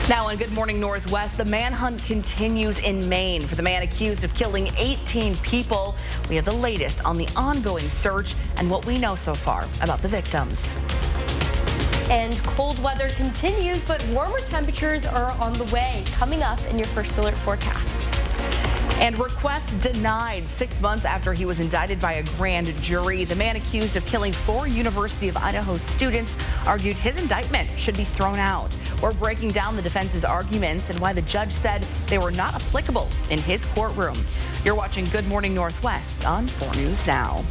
Now on Good Morning Northwest, the manhunt continues in Maine for the man accused of killing 18 people. We have the latest on the ongoing search and what we know so far about the victims. And cold weather continues, but warmer temperatures are on the way. Coming up in your First Alert forecast. And request denied 6 months after he was indicted by a grand jury. The man accused of killing 4 University of Idaho students argued his indictment should be thrown out. We're breaking down the defense's arguments and why the judge said they were not applicable in his courtroom. You're watching Good Morning Northwest on 4 News Now.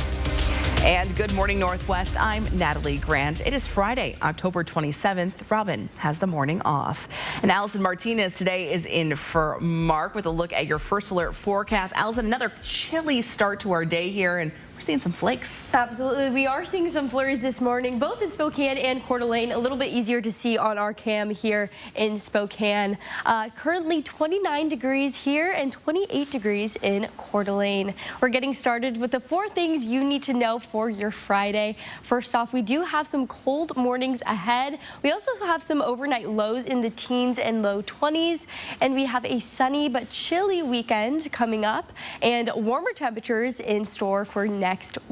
And Good Morning Northwest, I'm Natalie Grant. It is Friday, October 27th. Robin has the morning off. And Allison Martinez today is in for Mark with a look at your First Alert forecast. Allison, another chilly start to our day here, and we're seeing some flakes. Absolutely. We are seeing some flurries this morning, both in Spokane and Coeur d'Alene. A little bit easier to see on our cam here in Spokane. Currently 29 degrees here and 28 degrees in Coeur d'Alene. We're getting started with the 4 things you need to know for your Friday. First off, we do have some cold mornings ahead. We also have some overnight lows in the teens and low 20s. And we have a sunny but chilly weekend coming up and warmer temperatures in store for next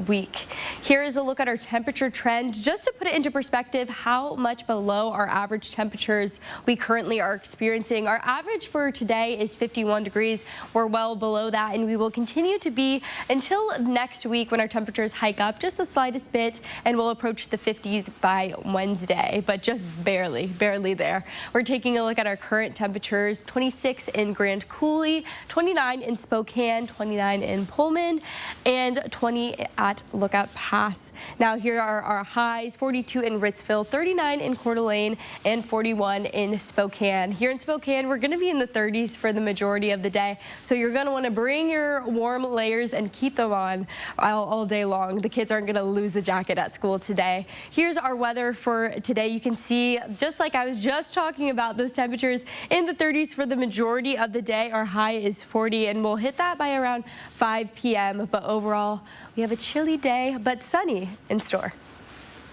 week. Here is a look at our temperature trend just to put it into perspective how much below our average temperatures we currently are experiencing. Our average for today is 51 degrees. We're well below that, and we will continue to be until next week when our temperatures hike up just the slightest bit and we'll approach the 50s by Wednesday, but just barely there. We're taking a look at our current temperatures: 26 in Grand Coulee, 29 in Spokane, 29 in Pullman, and 20 at Lookout Pass. Now here are our highs: 42 in Ritzville, 39 in Coeur d'Alene, and 41 in Spokane. Here in Spokane, we're going to be in the 30s for the majority of the day, so you're going to want to bring your warm layers and keep them on all day long. The kids aren't going to lose the jacket at school today. Here's our weather for today. You can see, just like I was just talking about, those temperatures in the 30s for the majority of the day. Our high is 40, and we'll hit that by around 5 p.m. But overall, we have a chilly day, but sunny in store.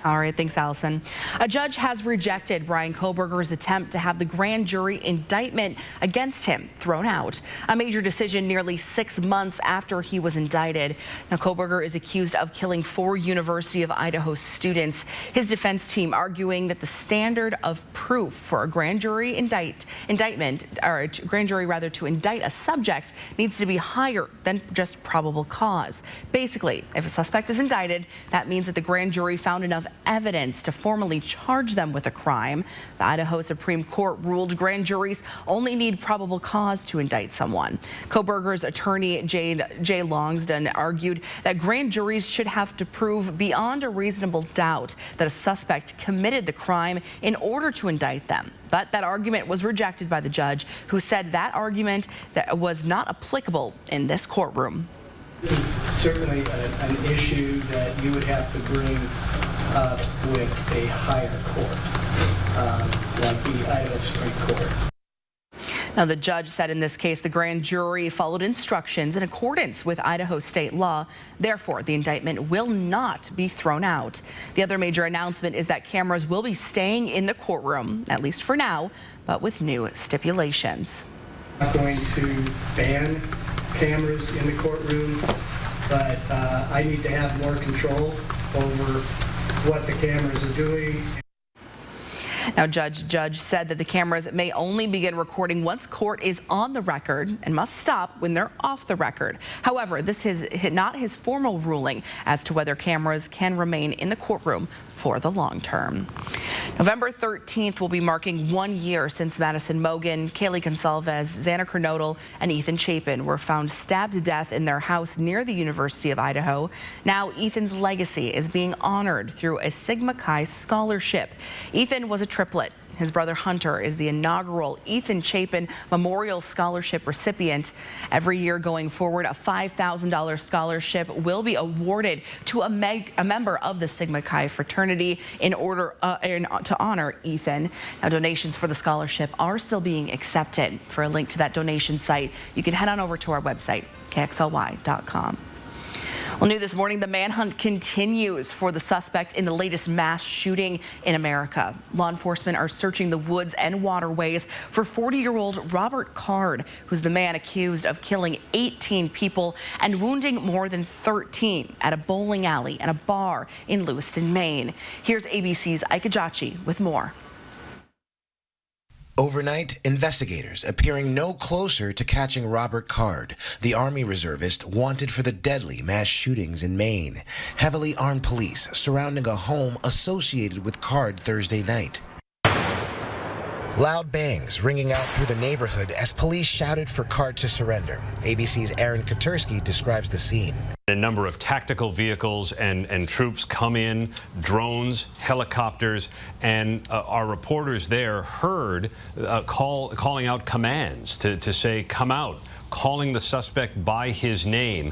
All right, thanks, Allison. A judge has rejected Bryan Kohberger's attempt to have the grand jury indictment against him thrown out. A major decision nearly 6 months after he was indicted. Now, Kohberger is accused of killing 4 University of Idaho students. His defense team arguing that the standard of proof for a grand jury indictment, or a grand jury rather, to indict a subject needs to be higher than just probable cause. Basically, if a suspect is indicted, that means that the grand jury found enough evidence to formally charge them with a crime. The Idaho Supreme Court ruled grand juries only need probable cause to indict someone. Kohberger's attorney, Jay Longsdon, argued that grand juries should have to prove beyond a reasonable doubt that a suspect committed the crime in order to indict them. But that argument was rejected by the judge, who said that argument that was not applicable in this courtroom. This is certainly an issue that you would have to bring up with a higher court, like the Idaho Supreme Court. Now, the judge said in this case the grand jury followed instructions in accordance with Idaho state law. Therefore, the indictment will not be thrown out. The other major announcement is that cameras will be staying in the courtroom, at least for now, but with new stipulations. I'm not going to ban cameras in the courtroom, but I need to have more control over what the cameras are doing. Now, Judge said that the cameras may only begin recording once court is on the record and must stop when they're off the record. However, this is not his formal ruling as to whether cameras can remain in the courtroom for the long term. November 13th will be marking 1 year since Madison Mogen, Kaylee Gonsalves, Xana Kernodle, and Ethan Chapin were found stabbed to death in their house near the University of Idaho. Now, Ethan's legacy is being honored through a Sigma Chi scholarship. Ethan was a triplet. His brother Hunter is the inaugural Ethan Chapin Memorial Scholarship recipient. Every year going forward, a $5,000 scholarship will be awarded to a member of the Sigma Chi fraternity in order to honor Ethan. Now, donations for the scholarship are still being accepted. For a link to that donation site, you can head on over to our website, kxly.com. Well, new this morning, the manhunt continues for the suspect in the latest mass shooting in America. Law enforcement are searching the woods and waterways for 40-year-old Robert Card, who's the man accused of killing 18 people and wounding more than 13 at a bowling alley and a bar in Lewiston, Maine. Here's ABC's Ike Ajachi with more. Overnight, investigators appearing no closer to catching Robert Card, the Army reservist wanted for the deadly mass shootings in Maine. Heavily armed police surrounding a home associated with Card Thursday night. Loud bangs ringing out through the neighborhood as police shouted for Card to surrender. ABC's Aaron Katursky describes the scene. A number of tactical vehicles and troops come in, drones, helicopters, and our reporters there heard calling out commands to say, come out, calling the suspect by his name.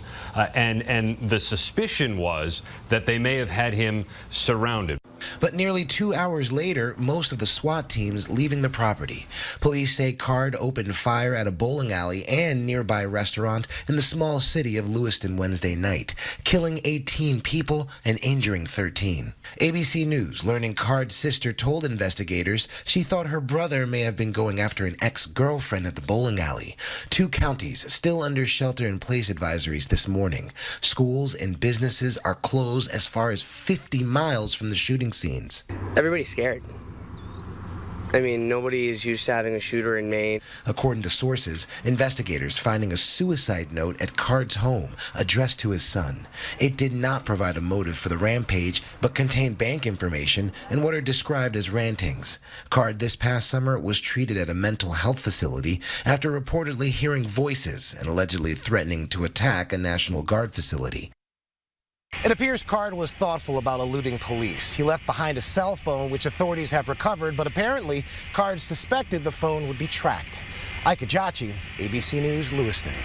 And the suspicion was that they may have had him surrounded. But nearly 2 hours later, most of the SWAT teams leaving the property. Police say Card opened fire at a bowling alley and nearby restaurant in the small city of Lewiston Wednesday night, killing 18 people and injuring 13. ABC News learning Card's sister told investigators she thought her brother may have been going after an ex-girlfriend at the bowling alley. 2 counties still under shelter-in-place advisories this morning. Schools and businesses are closed as far as 50 miles from the shooting scenes. Everybody's scared. I mean, nobody is used to having a shooter in Maine. According to sources, investigators finding a suicide note at Card's home addressed to his son. It did not provide a motive for the rampage, but contained bank information and what are described as rantings. Card this past summer was treated at a mental health facility after reportedly hearing voices and allegedly threatening to attack a National Guard facility. It appears Card was thoughtful about eluding police. He left behind a cell phone, which authorities have recovered, but apparently Card suspected the phone would be tracked. Ike Ajachi, ABC News, Lewiston.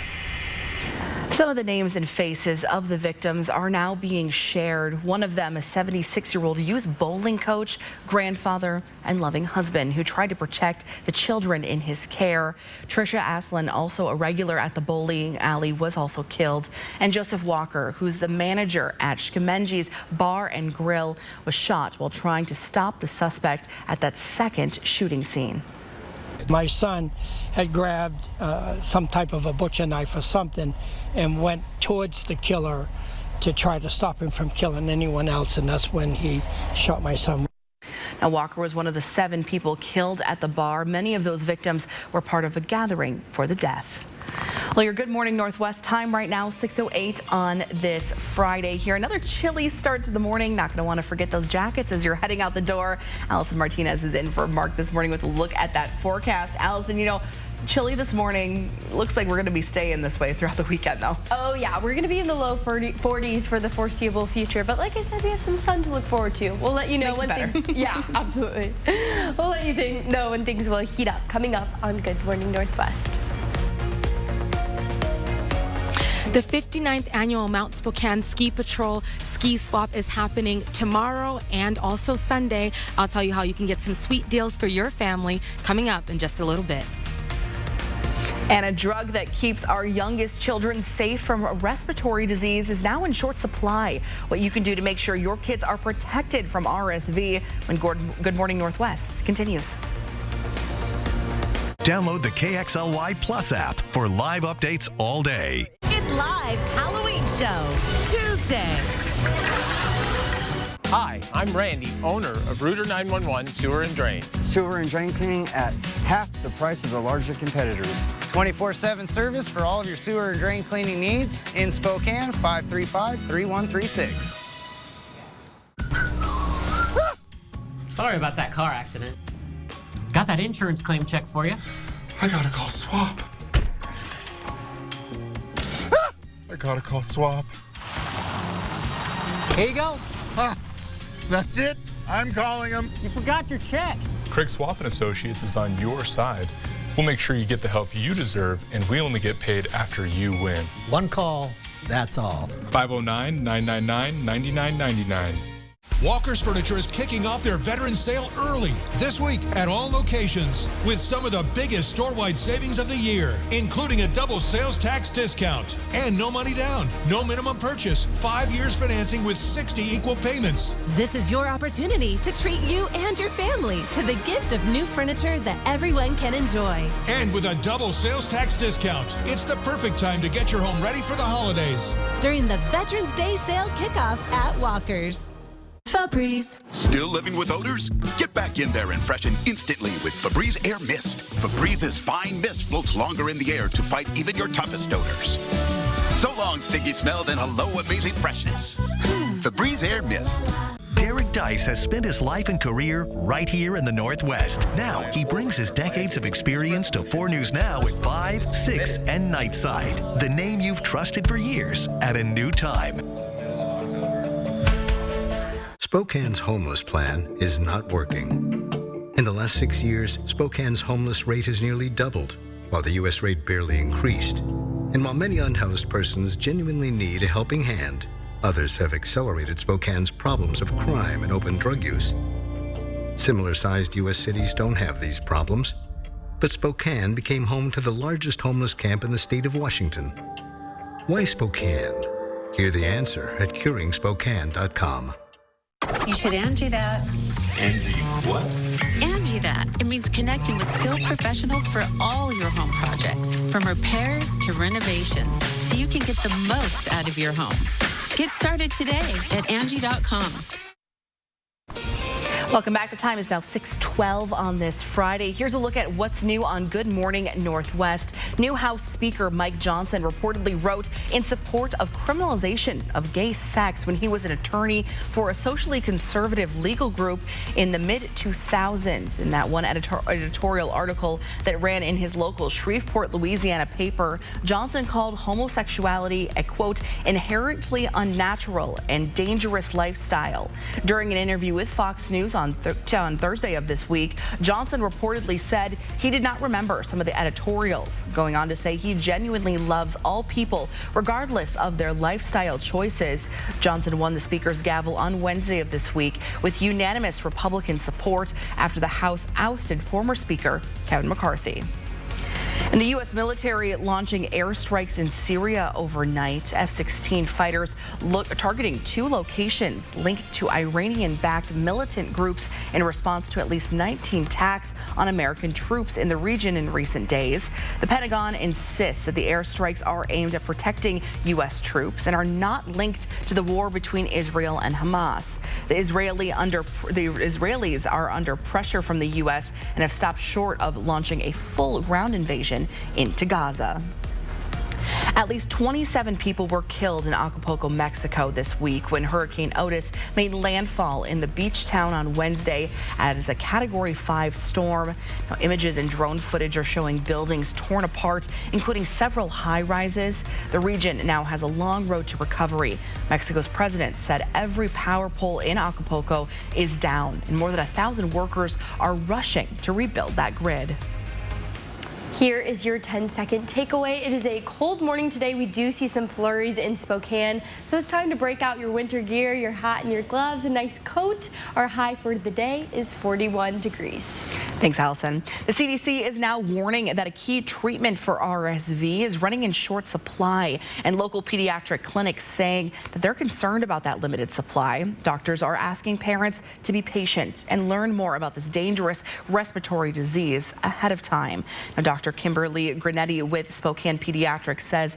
Some of the names and faces of the victims are now being shared. One of them, a 76-year-old youth bowling coach, grandfather, and loving husband who tried to protect the children in his care. Trisha Aslan, also a regular at the bowling alley, was also killed. And Joseph Walker, who's the manager at Shkamenji's Bar and Grill, was shot while trying to stop the suspect at that second shooting scene. My son had grabbed some type of a butcher knife or something and went towards the killer to try to stop him from killing anyone else, and that's when he shot my son. Now, Walker was one of the 7 people killed at the bar. Many of those victims were part of a gathering for the deaf. Well, your Good Morning Northwest time right now, 6:08 on this Friday here. Another chilly start to the morning. Not going to want to forget those jackets as you're heading out the door. Allison Martinez is in for Mark this morning with a look at that forecast. Allison, you know, chilly this morning. Looks like we're going to be staying this way throughout the weekend, though. Oh, yeah. We're going to be in the low 40s for the foreseeable future. But like I said, we have some sun to look forward to. We'll let you know when things... Yeah, absolutely. We'll let you know when things will heat up. Coming up on Good Morning Northwest. The 59th annual Mount Spokane Ski Patrol Ski Swap is happening tomorrow and also Sunday. I'll tell you how you can get some sweet deals for your family coming up in just a little bit. And a drug that keeps our youngest children safe from respiratory disease is now in short supply. What you can do to make sure your kids are protected from RSV when Good Morning Northwest continues. Download the KXLY Plus app for live updates all day. It's Live's Halloween show, Tuesday. Hi, I'm Randy, owner of Rooter 911 Sewer and Drain. Sewer and drain cleaning at half the price of the larger competitors. 24/7 service for all of your sewer and drain cleaning needs in Spokane, 535-3136. Sorry about that car accident. Got that insurance claim check for you. I gotta call SWAP. I gotta call SWAP. Here you go. That's it? I'm calling them. You forgot your check. Craig Swap & Associates is on your side. We'll make sure you get the help you deserve, and we only get paid after you win. One call, that's all. 509-999-9999. Walker's Furniture is kicking off their Veterans Sale early this week at all locations with some of the biggest store-wide savings of the year, including a double sales tax discount and no money down, no minimum purchase, 5 years financing with 60 equal payments. This is your opportunity to treat you and your family to the gift of new furniture that everyone can enjoy. And with a double sales tax discount, it's the perfect time to get your home ready for the holidays. During the Veterans Day sale kickoff at Walker's. Febreze. Still living with odors? Get back in there and freshen instantly with Febreze Air Mist. Febrez's fine mist floats longer in the air to fight even your toughest odors. So long, stinky smells, and hello, amazing freshness. Febreze Air Mist. Derek Dice has spent his life and career right here in the Northwest. Now, he brings his decades of experience to 4 News Now at 5, 6, and Nightside. The name you've trusted for years at a new time. Spokane's homeless plan is not working. In the last 6 years, Spokane's homeless rate has nearly doubled, while the U.S. rate barely increased. And while many unhoused persons genuinely need a helping hand, others have accelerated Spokane's problems of crime and open drug use. Similar-sized U.S. cities don't have these problems, but Spokane became home to the largest homeless camp in the state of Washington. Why Spokane? Hear the answer at curingspokane.com. You should Angie that. Angie what? Angie that. It means connecting with skilled professionals for all your home projects, from repairs to renovations, so you can get the most out of your home. Get started today at Angie.com. Welcome back. The time is now 6:12 on this Friday. Here's a look at what's new on Good Morning Northwest. New House Speaker Mike Johnson reportedly wrote in support of criminalization of gay sex when he was an attorney for a socially conservative legal group in the mid-2000s. In that one editorial article that ran in his local Shreveport, Louisiana paper, Johnson called homosexuality a, quote, inherently unnatural and dangerous lifestyle. During an interview with Fox News on Thursday of this week, Johnson reportedly said he did not remember some of the editorials, going on to say he genuinely loves all people regardless of their lifestyle choices. Johnson won the Speaker's gavel on Wednesday of this week with unanimous Republican support after the House ousted former Speaker Kevin McCarthy. And the U.S. military launching airstrikes in Syria overnight. F-16 fighters targeting 2 locations linked to Iranian-backed militant groups in response to at least 19 attacks on American troops in the region in recent days. The Pentagon insists that the airstrikes are aimed at protecting U.S. troops and are not linked to the war between Israel and Hamas. The Israelis are under pressure from the U.S. and have stopped short of launching a full ground invasion into Gaza. At least 27 people were killed in Acapulco, Mexico this week when Hurricane Otis made landfall in the beach town on Wednesday as a Category 5 storm. Now, images and drone footage are showing buildings torn apart, including several high-rises. The region now has a long road to recovery. Mexico's president said every power pole in Acapulco is down, and more than 1,000 workers are rushing to rebuild that grid. Here is your 10-second takeaway. It is a cold morning today. We do see some flurries in Spokane, so it's time to break out your winter gear, your hat and your gloves, a nice coat. Our high for the day is 41 degrees. Thanks, Allison. The CDC is now warning that a key treatment for RSV is running in short supply, and local pediatric clinics saying that they're concerned about that limited supply. Doctors are asking parents to be patient and learn more about this dangerous respiratory disease ahead of time. Now, Dr. Kimberly Granetti with Spokane Pediatrics says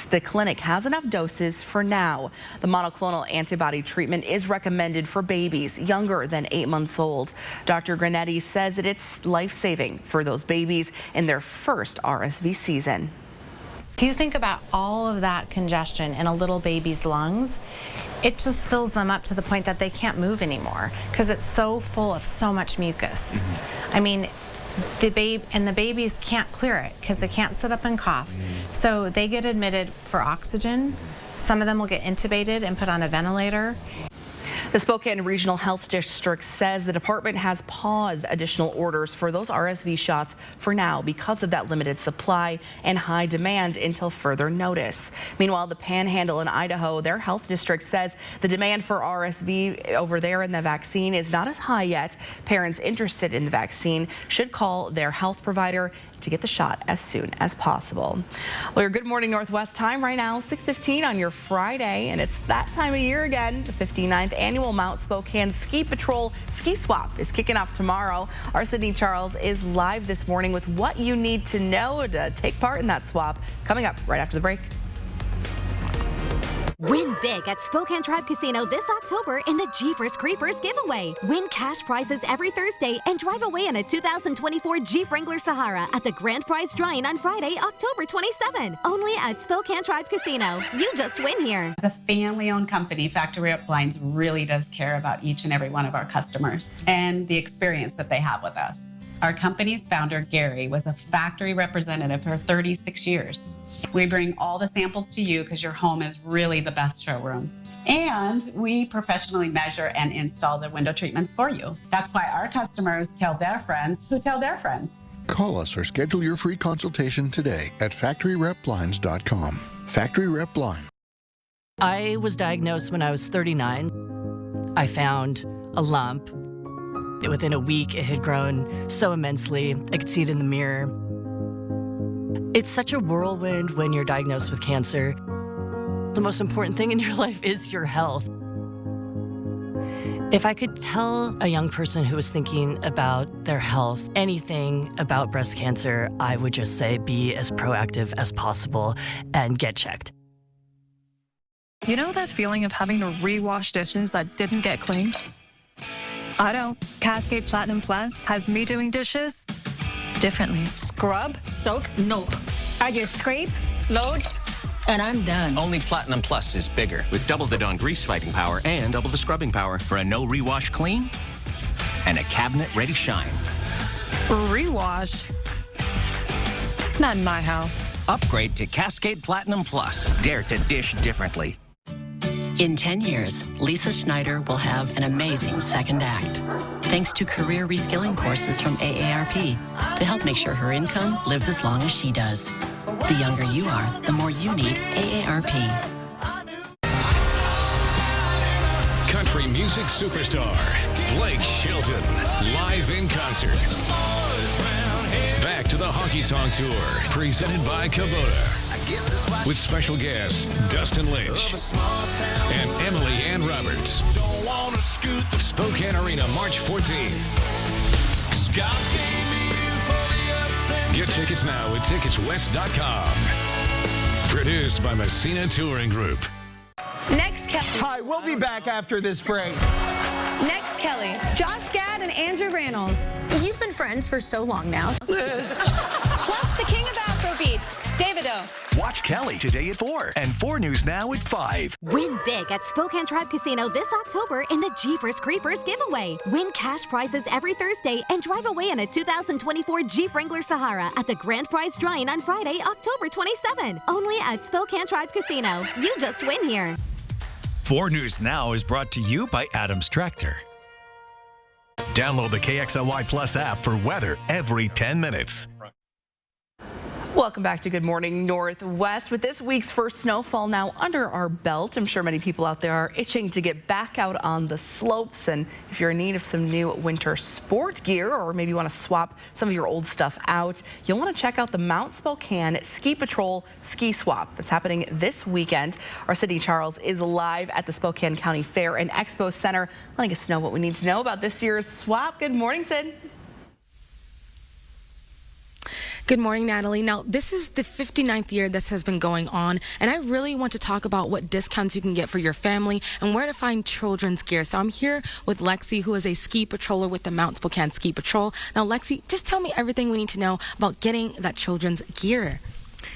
the clinic has enough doses for now. The monoclonal antibody treatment is recommended for babies younger than 8 months old. Dr. Granetti says that it's life-saving for those babies in their first RSV season. If you think about all of that congestion in a little baby's lungs, it just fills them up to the point that they can't move anymore because it's so full of so much mucus. I mean, the babies can't clear it because they can't sit up and cough. So they get admitted for oxygen. Some of them will get intubated and put on a ventilator. The Spokane Regional Health District says the department has paused additional orders for those RSV shots for now because of that limited supply and high demand until further notice. Meanwhile, the Panhandle in Idaho, their health district says the demand for RSV over there in the vaccine is not as high yet. Parents interested in the vaccine should call their health provider to get the shot as soon as possible. Well, your Good Morning Northwest time right now, 6:15 on your Friday, and it's that time of year again. The 59th annual Mount Spokane Ski Patrol Ski Swap is kicking off tomorrow. Our Sydney Charles is live this morning with what you need to know to take part in that swap, coming up right after the break. Win big at Spokane Tribe Casino this October in the Jeepers Creepers giveaway. Win cash prizes every Thursday and drive away in a 2024 Jeep Wrangler Sahara at the grand prize drawing on Friday, October 27. Only at Spokane Tribe Casino. You just win here. As a family-owned company, Factory Up Blinds really does care about each and every one of our customers and the experience that they have with us. Our company's founder, Gary, was a factory representative for 36 years. We bring all the samples to you because your home is really the best showroom. And we professionally measure and install the window treatments for you. That's why our customers tell their friends who tell their friends. Call us or schedule your free consultation today at factoryrepblinds.com. Factory Rep Blind. I was diagnosed when I was 39. I found a lump. Within a week, it had grown so immensely, I could see it in the mirror. It's such a whirlwind when you're diagnosed with cancer. The most important thing in your life is your health. If I could tell a young person who was thinking about their health anything about breast cancer, I would just say be as proactive as possible and get checked. You know that feeling of having to rewash dishes that didn't get cleaned? I don't. Cascade Platinum Plus has me doing dishes differently. Scrub, soak, nope. I just scrape, load, and I'm done. Only Platinum Plus is bigger, with double the Dawn grease-fighting power and double the scrubbing power for a no-rewash clean and a cabinet-ready shine. Rewash? Not in my house. Upgrade to Cascade Platinum Plus. Dare to dish differently. In 10 years, Lisa Schneider will have an amazing second act, thanks to career reskilling courses from AARP to help make sure her income lives as long as she does. The younger you are, the more you need AARP. Country music superstar Blake Shelton, live in concert. Back to the Honky Tonk Tour, presented by Kubota. With special guests Dustin Lynch and Emily Ann Roberts. Spokane Arena, March 14th. Get tickets now at ticketswest.com. Produced by Messina Touring Group. Next, Kelly. Hi, we'll be back after this break. Next, Kelly. Josh Gad and Andrew Reynolds. You've been friends for so long now. Plus, the king of Afrobeats, Davido. Watch Kelly today at 4 and 4 News Now at 5. Win big at Spokane Tribe Casino this October in the Jeepers Creepers giveaway. Win cash prizes every Thursday and drive away in a 2024 Jeep Wrangler Sahara at the grand prize drawing on Friday, October 27. Only at Spokane Tribe Casino. You just win here. 4 News Now is brought to you by Adams Tractor. Download the KXLY Plus app for weather every 10 minutes. Welcome back to Good Morning Northwest. With this week's first snowfall now under our belt, I'm sure many people out there are itching to get back out on the slopes. And if you're in need of some new winter sport gear, or maybe you want to swap some of your old stuff out, you'll want to check out the Mount Spokane Ski Patrol Ski Swap that's happening this weekend. Our Sydney Charles is live at the Spokane County Fair and Expo Center, letting us know what we need to know about this year's swap. Good morning, Sid. Good morning, Natalie. Now, this is the 59th year this has been going on, and I really want to talk about what discounts you can get for your family and where to find children's gear. So I'm here with Lexi, who is a ski patroller with the Mount Spokane Ski Patrol. Now, Lexi, just tell me everything we need to know about getting that children's gear.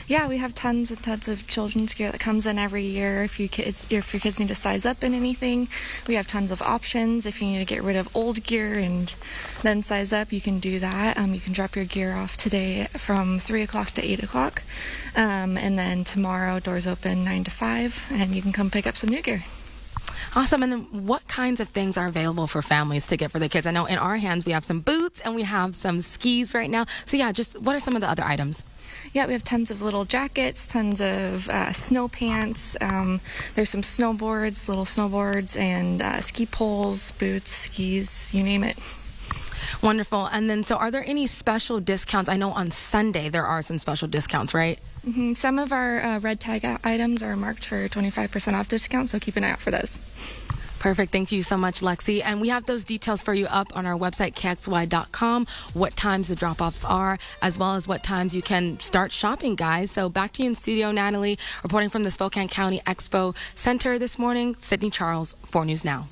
Yeah, we have tons and tons of children's gear that comes in every year. If your kids need to size up in anything, we have tons of options. If you need to get rid of old gear and then size up, you can do that. You can drop your gear off today from 3 o'clock to 8 o'clock. And then tomorrow, doors open 9 to 5, and you can come pick up some new gear. Awesome. And then what kinds of things are available for families to get for their kids? I know in our hands we have some boots and we have some skis right now. So yeah, just what are some of the other items? Yeah, we have tons of little jackets, tons of snow pants. There's some snowboards, little snowboards, and ski poles, boots, skis, you name it. Wonderful. And then, so are there any special discounts? I know on Sunday there are some special discounts, right? Mm-hmm. Some of our red tag items are marked for 25% off discount, so keep an eye out for those. Perfect. Thank you so much, Lexi. And we have those details for you up on our website, KXY.com, what times the drop-offs are, as well as what times you can start shopping, guys. So back to you in studio, Natalie, reporting from the Spokane County Expo Center this morning. Sydney Charles, 4 News Now.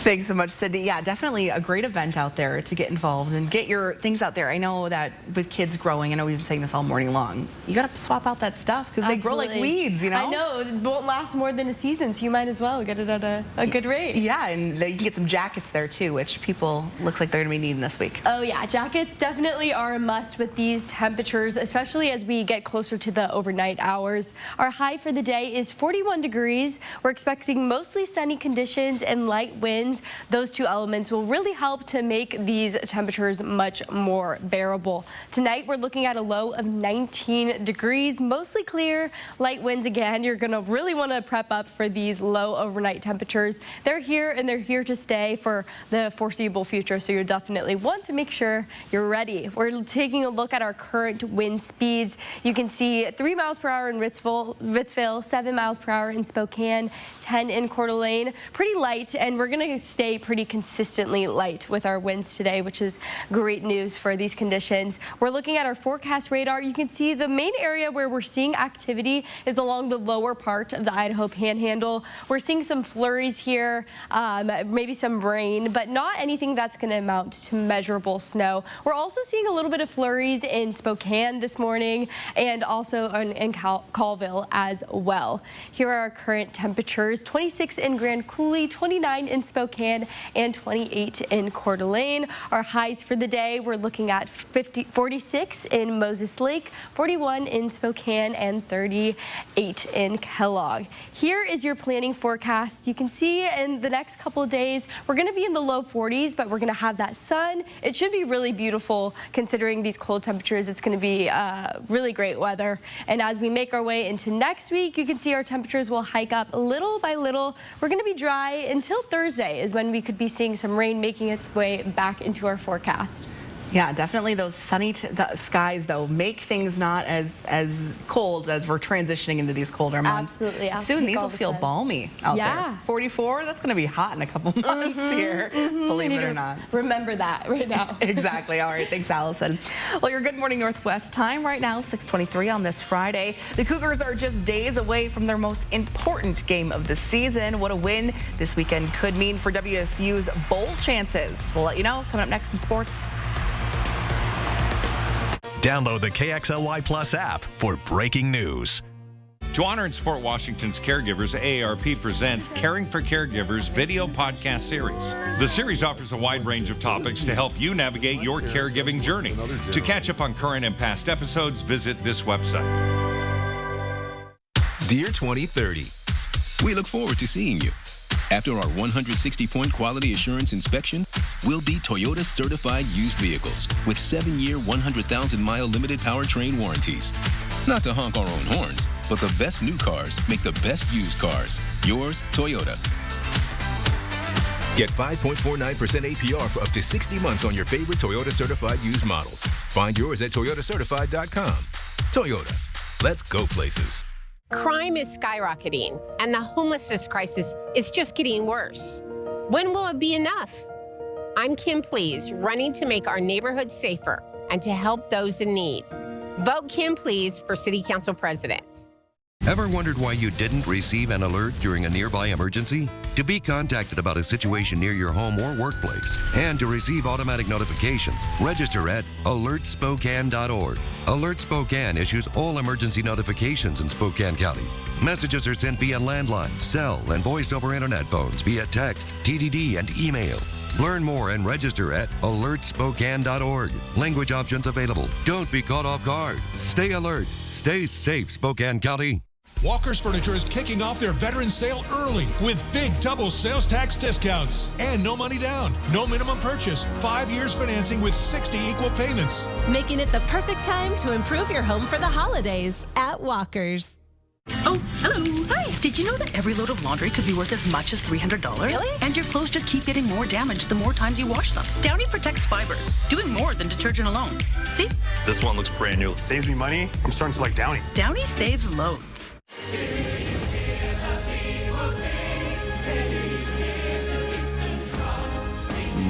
Thanks so much, Sydney. Yeah, definitely a great event out there to get involved and get your things out there. I know that with kids growing, I know we've been saying this all morning long, you got to swap out that stuff because they grow like weeds, you know? I know. It won't last more than a season, so you might as well get it at a good rate. Yeah, and you can get some jackets there too, which people looks like they're going to be needing this week. Oh yeah, jackets definitely are a must with these temperatures, especially as we get closer to the overnight hours. Our high for the day is 41 degrees. We're expecting mostly sunny conditions and light winds. Those two elements will really help to make these temperatures much more bearable. Tonight, we're looking at a low of 19 degrees, mostly clear, light winds again. You're going to really want to prep up for these low overnight temperatures. They're here and they're here to stay for the foreseeable future, so you definitely want to make sure you're ready. We're taking a look at our current wind speeds. You can see 3 miles per hour in Ritzville, 7 miles per hour in Spokane, 10 in Coeur d'Alene. Pretty light, and we're going to stay pretty consistently light with our winds today, which is great news for these conditions. We're looking at our forecast radar. You can see the main area where we're seeing activity is along the lower part of the Idaho Panhandle. We're seeing some flurries here, maybe some rain, but not anything that's going to amount to measurable snow. We're also seeing a little bit of flurries in Spokane this morning and also in Colville as well. Here are our current temperatures: 26 in Grand Coulee, 29 in Spokane, and 28 in Coeur d'Alene. Our highs for the day, we're looking at 46 in Moses Lake, 41 in Spokane, and 38 in Kellogg. Here is your planning forecast. You can see in the next couple of days, we're going to be in the low 40s, but we're going to have that sun. It should be really beautiful considering these cold temperatures. It's going to be really great weather. And as we make our way into next week, you can see our temperatures will hike up little by little. We're going to be dry until Thursday is when we could be seeing some rain making its way back into our forecast. Yeah, definitely those sunny skies, though, make things not as cold as we're transitioning into these colder months. Absolutely. Soon these will feel balmy out there. 44, that's going to be hot in a couple months here, believe it or not. Remember that right now. Exactly. All right. Thanks, Allison. Well, your Good Morning Northwest time right now, 6:23 on this Friday. The Cougars are just days away from their most important game of the season. What a win this weekend could mean for WSU's bowl chances. We'll let you know coming up next in sports. Download the KXLY Plus app for breaking news. To honor and support Washington's caregivers, AARP presents Caring for Caregivers video podcast series. The series offers a wide range of topics to help you navigate your caregiving journey. To catch up on current and past episodes, visit this website. Dear 2030, we look forward to seeing you. After our 160-point quality assurance inspection, we'll be Toyota certified used vehicles with 7-year, 100,000-mile limited powertrain warranties. Not to honk our own horns, but the best new cars make the best used cars. Yours, Toyota. Get 5.49% APR for up to 60 months on your favorite Toyota certified used models. Find yours at toyotacertified.com. Toyota, let's go places. Crime is skyrocketing, and the homelessness crisis is just getting worse. When will it be enough? I'm Kim Please, running to make our neighborhoods safer and to help those in need. Vote Kim Please for City Council President. Ever wondered why you didn't receive an alert during a nearby emergency? To be contacted about a situation near your home or workplace, and to receive automatic notifications, register at alertspokane.org. Alert Spokane issues all emergency notifications in Spokane County. Messages are sent via landline, cell, and voice over internet phones, via text, TDD, and email. Learn more and register at alertspokane.org. Language options available. Don't be caught off guard. Stay alert. Stay safe, Spokane County. Walker's Furniture is kicking off their Veterans Sale early with big double sales tax discounts and no money down, no minimum purchase, 5 years financing with 60 equal payments. Making it the perfect time to improve your home for the holidays at Walker's. Oh, hello. Hi. Did you know that every load of laundry could be worth as much as $300? Really? And your clothes just keep getting more damaged the more times you wash them. Downy protects fibers, doing more than detergent alone. See? This one looks brand new. Saves me money. I'm starting to like Downy. Downy saves loads.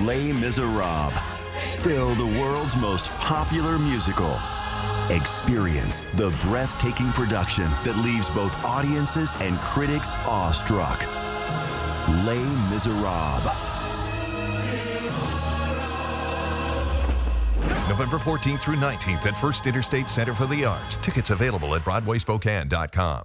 Les Miserables, still the world's most popular musical. Experience the breathtaking production that leaves both audiences and critics awestruck. Les Miserables. November 14th through 19th at First Interstate Center for the Arts. Tickets available at BroadwaySpokane.com.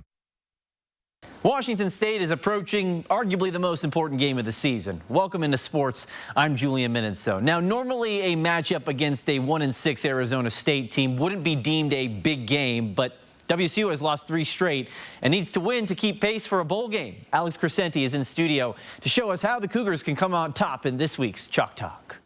Washington State is approaching arguably the most important game of the season. Welcome into sports. I'm Julian Minitzo. Now, normally a matchup against a 1-6 Arizona State team wouldn't be deemed a big game, but WSU has lost 3 straight and needs to win to keep pace for a bowl game. Alex Crescenti is in studio to show us how the Cougars can come on top in this week's Chalk Talk.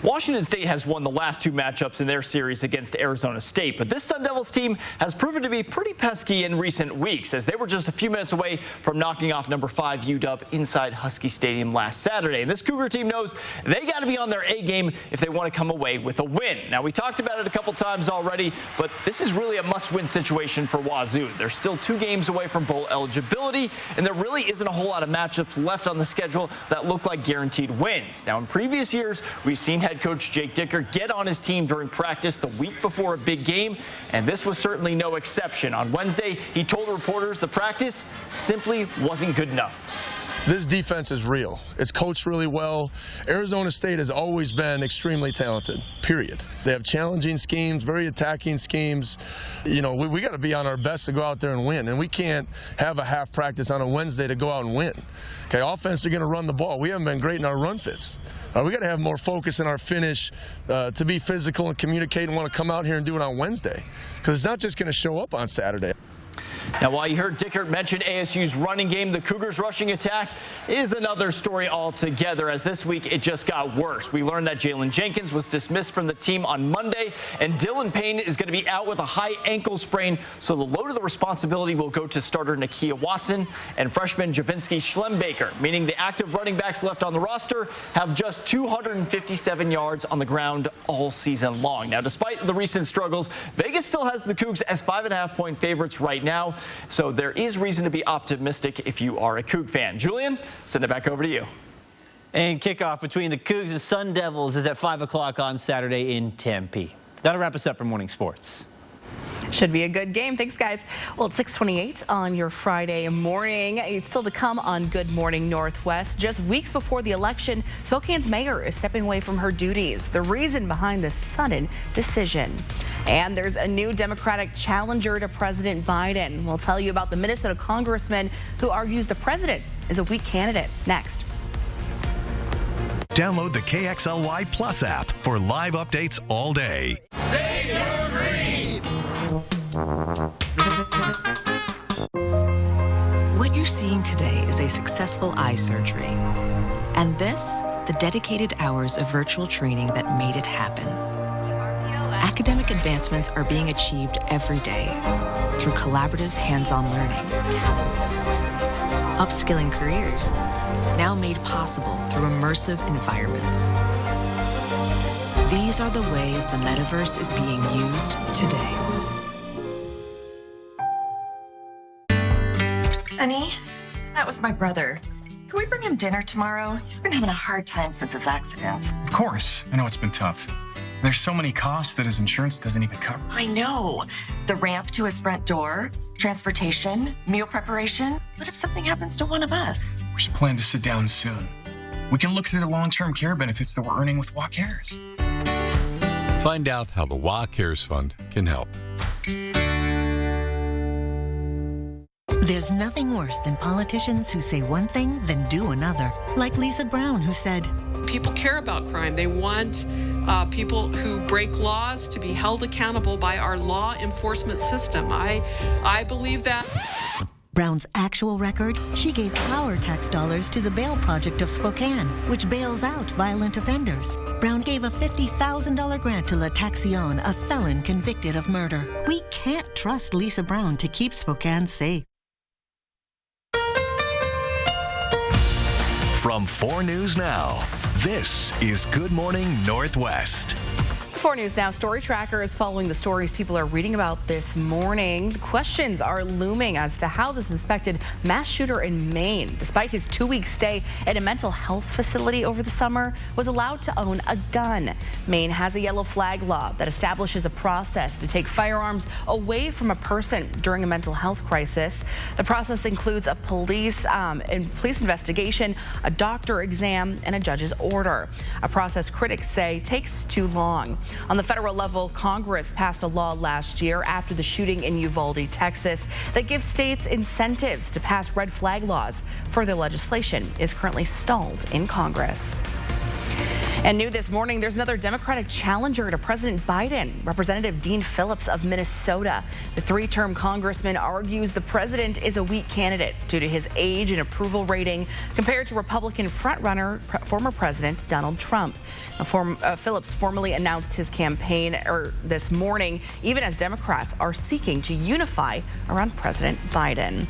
Washington State has won the last 2 matchups in their series against Arizona State, but this Sun Devils team has proven to be pretty pesky in recent weeks, as they were just a few minutes away from knocking off number 5 UW inside Husky Stadium last Saturday. And this Cougar team knows they got to be on their A game if they want to come away with a win. Now, we talked about it a couple times already, but this is really a must-win situation for Wazoo. They're still 2 games away from bowl eligibility, and there really isn't a whole lot of matchups left on the schedule that look like guaranteed wins. Now, in previous years, we've seen head coach Jake Dicker get on his team during practice the week before a big game, and this was certainly no exception. On Wednesday, he told reporters the practice simply wasn't good enough. This defense is real. It's coached really well. Arizona State has always been extremely talented, period. They have challenging schemes, very attacking schemes. You know, we got to be on our best to go out there and win, and we can't have a half practice on a Wednesday to go out and win. Okay, offense are going to run the ball. We haven't been great in our run fits. We got to have more focus in our finish to be physical and communicate and want to come out here and do it on Wednesday, because it's not just going to show up on Saturday. Now, while you heard Dickert mention ASU's running game, the Cougars' rushing attack is another story altogether, as this week it just got worse. We learned that Jalen Jenkins was dismissed from the team on Monday, and Dylan Payne is going to be out with a high ankle sprain, so the load of the responsibility will go to starter Nakia Watson and freshman Javinsky Schlembaker, meaning the active running backs left on the roster have just 257 yards on the ground all season long. Now, despite the recent struggles, Vegas still has the Cougs as 5.5-point favorites right now. So there is reason to be optimistic if you are a Coug fan. Julian, send it back over to you. And kickoff between the Cougs and Sun Devils is at 5 o'clock on Saturday in Tempe. That'll wrap us up for Morning Sports. Should be a good game. Thanks, guys. Well, it's 6:28 on your Friday morning. It's still to come on Good Morning Northwest. Just weeks before the election, Spokane's mayor is stepping away from her duties. The reason behind this sudden decision. And there's a new Democratic challenger to President Biden. We'll tell you about the Minnesota congressman who argues the president is a weak candidate. Next. Download the KXLY Plus app for live updates all day. Save your green! What you're seeing today is a successful eye surgery. And this, the dedicated hours of virtual training that made it happen. Academic advancements are being achieved every day through collaborative hands-on learning. Upskilling careers, now made possible through immersive environments. These are the ways the metaverse is being used today. Honey, that was my brother. Can we bring him dinner tomorrow? He's been having a hard time since his accident. Of course. I know it's been tough. There's so many costs that his insurance doesn't even cover. I know. The ramp to his front door, transportation, meal preparation. What if something happens to one of us? We should plan to sit down soon. We can look through the long-term care benefits that we're earning with WA Cares. Find out how the WA Cares Fund can help. There's nothing worse than politicians who say one thing then do another. Like Lisa Brown, who said, people care about crime. They want people who break laws to be held accountable by our law enforcement system. I believe that. Brown's actual record? She gave our tax dollars to the Bail Project of Spokane, which bails out violent offenders. Brown gave a $50,000 grant to La Taxion, a felon convicted of murder. We can't trust Lisa Brown to keep Spokane safe. From 4 News Now, this is Good Morning Northwest. 4 News Now Story Tracker is following the stories people are reading about this morning. Questions are looming as to how the suspected mass shooter in Maine, despite his 2-week stay at a mental health facility over the summer, was allowed to own a gun. Maine has a yellow flag law that establishes a process to take firearms away from a person during a mental health crisis. The process includes a police investigation, a doctor exam, and a judge's order. A process critics say takes too long. On the federal level, Congress passed a law last year after the shooting in Uvalde, Texas, that gives states incentives to pass red flag laws. Further legislation is currently stalled in Congress. And new this morning, there's another Democratic challenger to President Biden, Representative Dean Phillips of Minnesota. The 3-term congressman argues the president is a weak candidate due to his age and approval rating compared to Republican frontrunner, former President Donald Trump. Phillips formally announced his campaign this morning, even as Democrats are seeking to unify around President Biden.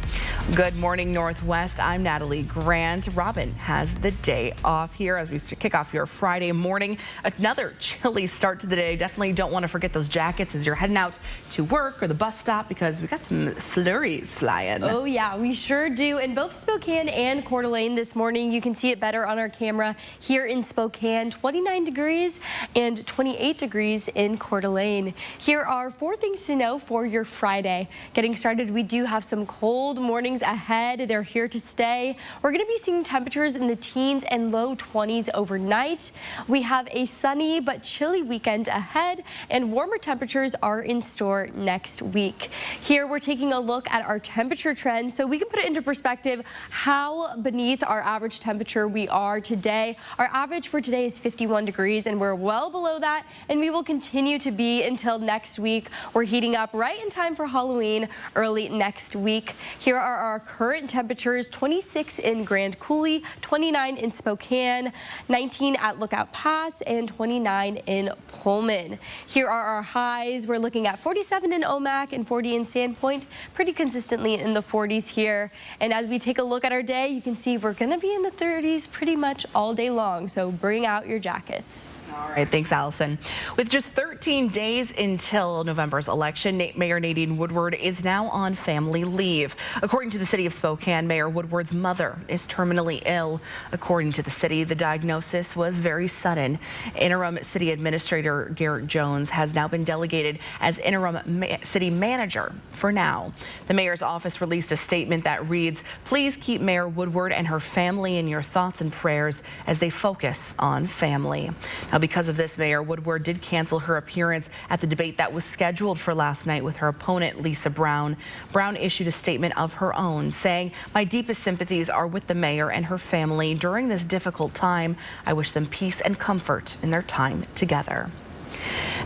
Good morning, Northwest. I'm Natalie Grant. Robin has the day off here as we kick off your Friday morning. Another chilly start to the day. Definitely don't want to forget those jackets as you're heading out to work or the bus stop because we got some flurries flying. Oh yeah, we sure do. In both Spokane and Coeur d'Alene this morning, you can see it better on our camera here in Spokane, 29 degrees and 28 degrees in Coeur d'Alene. Here are 4 things to know for your Friday. Getting started, we do have some cold mornings ahead. They're here to stay. We're going to be seeing temperatures in the teens and low 20s overnight. We have a sunny but chilly weekend ahead, and warmer temperatures are in store next week. Here we're taking a look at our temperature trends so we can put it into perspective how beneath our average temperature we are today. Our average for today is 51 degrees, and we're well below that, and we will continue to be until next week. We're heating up right in time for Halloween early next week. Here are our current temperatures: 26 in Grand Coulee, 29 in Spokane, 19 at Lookout Pass, and 29 in Pullman. Here are our highs. We're looking at 47 in Omak and 40 in Sandpoint, pretty consistently in the 40s here. And as we take a look at our day, you can see we're going to be in the 30s pretty much all day long, so bring out your jackets. All right, thanks, Allison. With just 13 days until November's election, Mayor Nadine Woodward is now on family leave. According to the city of Spokane, Mayor Woodward's mother is terminally ill. According to the city, the diagnosis was very sudden. Interim City Administrator Garrett Jones has now been delegated as interim city manager for now. The mayor's office released a statement that reads, "Please keep Mayor Woodward and her family in your thoughts and prayers as they focus on family." Now, because of this, Mayor Woodward did cancel her appearance at the debate that was scheduled for last night with her opponent, Lisa Brown. Brown issued a statement of her own saying, "My deepest sympathies are with the mayor and her family during this difficult time. I wish them peace and comfort in their time together."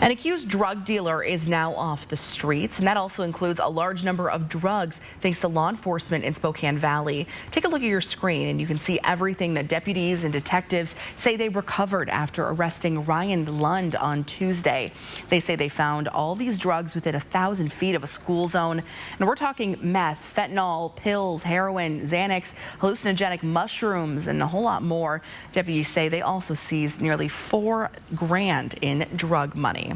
An accused drug dealer is now off the streets, and that also includes a large number of drugs thanks to law enforcement in Spokane Valley. Take a look at your screen and you can see everything that deputies and detectives say they recovered after arresting Ryan Lund on Tuesday. They say they found all these drugs within 1,000 feet of a school zone, and we're talking meth, fentanyl, pills, heroin, Xanax, hallucinogenic mushrooms, and a whole lot more. Deputies say they also seized nearly $4 grand in drug money.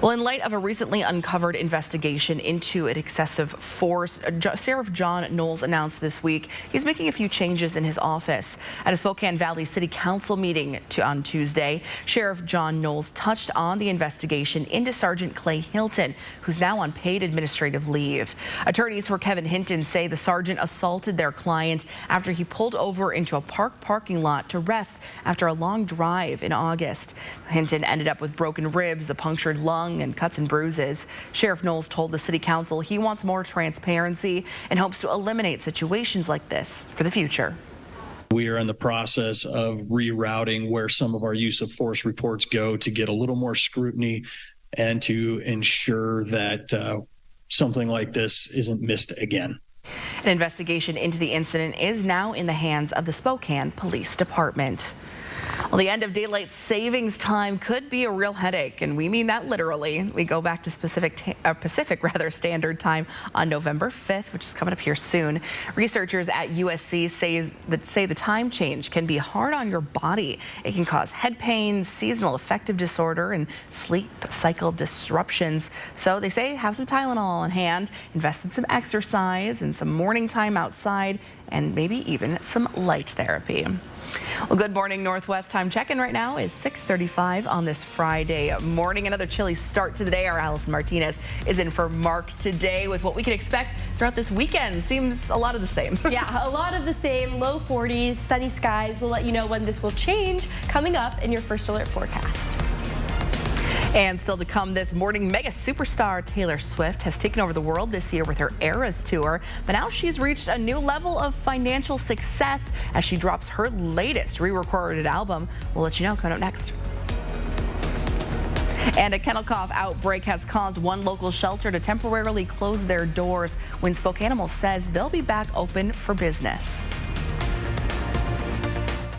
Well, in light of a recently uncovered investigation into an excessive force, Sheriff John Knowles announced this week he's making a few changes in his office. At a Spokane Valley City Council meeting on Tuesday, Sheriff John Knowles touched on the investigation into Sergeant Clay Hilton, who's now on paid administrative leave. Attorneys for Kevin Hinton say the sergeant assaulted their client after he pulled over into a parking lot to rest after a long drive in August. Hinton ended up with broken ribs, a punctured lung, and cuts and bruises. Sheriff Knowles told the city council he wants more transparency and hopes to eliminate situations like this for the future. We are in the process of rerouting where some of our use of force reports go to get a little more scrutiny and to ensure that something like this isn't missed again. An investigation into the incident is now in the hands of the Spokane Police Department. Well, the end of daylight savings time could be a real headache, and we mean that literally. We go back to Pacific Standard Time on November 5th, which is coming up here soon. Researchers at USC say the time change can be hard on your body. It can cause head pain, seasonal affective disorder, and sleep cycle disruptions. So they say have some Tylenol on hand, invest in some exercise and some morning time outside, and maybe even some light therapy. Well, good morning, Northwest. Time check-in right now is 6:35 on this Friday morning. Another chilly start to the day. Our Allison Martinez is in for Mark today with what we can expect throughout this weekend. Seems a lot of the same. Yeah, a lot of the same. Low 40s, sunny skies. We'll let you know when this will change coming up in your First Alert forecast. And still to come this morning, mega superstar Taylor Swift has taken over the world this year with her Eras tour. But now she's reached a new level of financial success as she drops her latest re-recorded album. We'll let you know coming up next. And a kennel cough outbreak has caused one local shelter to temporarily close their doors when Spokanimals says they'll be back open for business.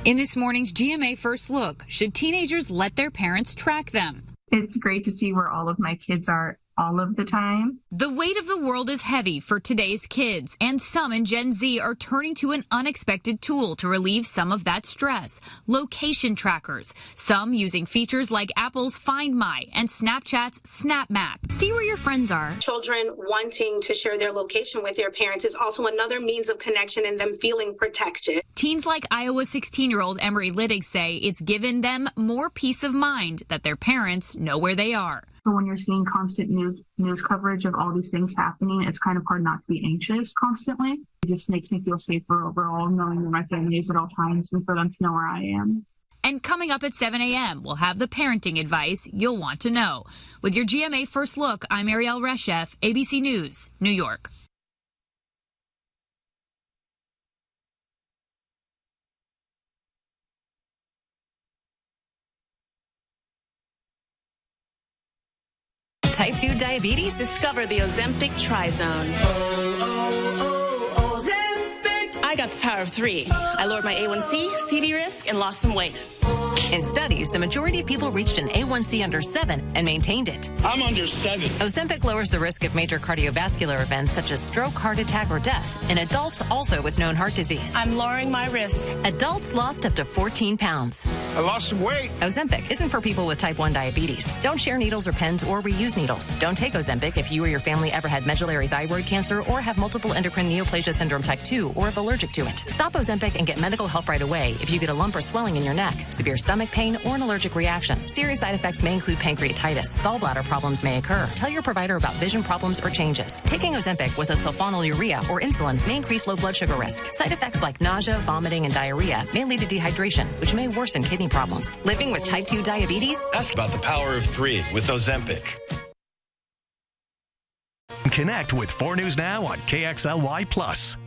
In this morning's GMA First Look, should teenagers let their parents track them? It's great to see where all of my kids are all of the time. The weight of the world is heavy for today's kids, and some in Gen Z are turning to an unexpected tool to relieve some of that stress: location trackers. Some using features like Apple's Find My and Snapchat's Snap Map. See where your friends are. Children wanting to share their location with their parents is also another means of connection and them feeling protected. Teens like Iowa 16-year-old Emery Littig say it's given them more peace of mind that their parents know where they are. So when you're seeing constant news coverage of all these things happening, it's kind of hard not to be anxious constantly. It just makes me feel safer overall, knowing where my family is at all times and for them to know where I am. And coming up at 7 a.m., we'll have the parenting advice you'll want to know. With your GMA First Look, I'm Ariel Reshef, ABC News, New York. Type 2 diabetes? Discover the Ozempic Trizone. Ozempic. I got the power of 3. I lowered my A1C, CV risk, and lost some weight. In studies, the majority of people reached an A1C under 7 and maintained it. I'm under 7. Ozempic lowers the risk of major cardiovascular events such as stroke, heart attack, or death in adults also with known heart disease. I'm lowering my risk. Adults lost up to 14 pounds. I lost some weight. Ozempic isn't for people with type 1 diabetes. Don't share needles or pens or reuse needles. Don't take Ozempic if you or your family ever had medullary thyroid cancer or have multiple endocrine neoplasia syndrome type 2 or if allergic to it. Stop Ozempic and get medical help right away if you get a lump or swelling in your neck, severe stomach pain, or an allergic reaction. Serious side effects may include pancreatitis. Gallbladder problems may occur. Tell your provider about vision problems or changes. Taking Ozempic with a sulfonylurea or insulin may increase low blood sugar risk. Side effects like nausea, vomiting, and diarrhea may lead to dehydration, which may worsen kidney problems. Living with type 2 diabetes? Ask about the power of 3 with Ozempic. Connect with 4 News Now on KXLY+.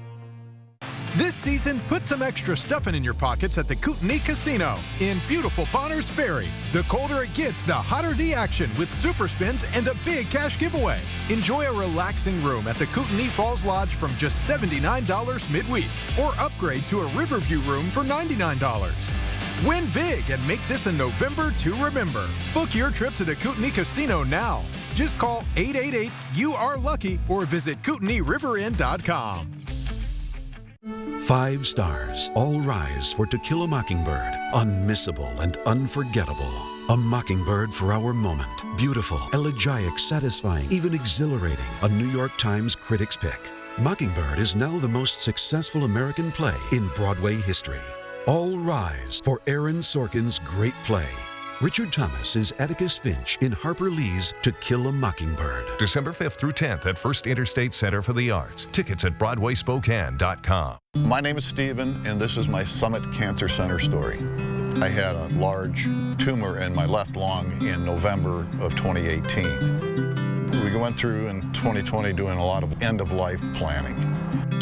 This season, put some extra stuffing in your pockets at the Kootenai Casino in beautiful Bonners Ferry. The colder it gets, the hotter the action with super spins and a big cash giveaway. Enjoy a relaxing room at the Kootenai Falls Lodge from just $79 midweek, or upgrade to a Riverview room for $99. Win big and make this a November to remember. Book your trip to the Kootenai Casino now. Just call 888-YOU-ARE-LUCKY or visit KootenaiRiverInn.com. 5 stars. All rise for To Kill a Mockingbird. Unmissable and unforgettable. A mockingbird for our moment. Beautiful, elegiac, satisfying, even exhilarating. A New York Times Critics Pick. Mockingbird is now the most successful American play in Broadway history. All rise for Aaron Sorkin's great play. Richard Thomas is Atticus Finch in Harper Lee's To Kill a Mockingbird. December 5th through 10th at First Interstate Center for the Arts. Tickets at BroadwaySpokane.com. My name is Stephen, and this is my Summit Cancer Center story. I had a large tumor in my left lung in November of 2018. We went through in 2020 doing a lot of end-of-life planning.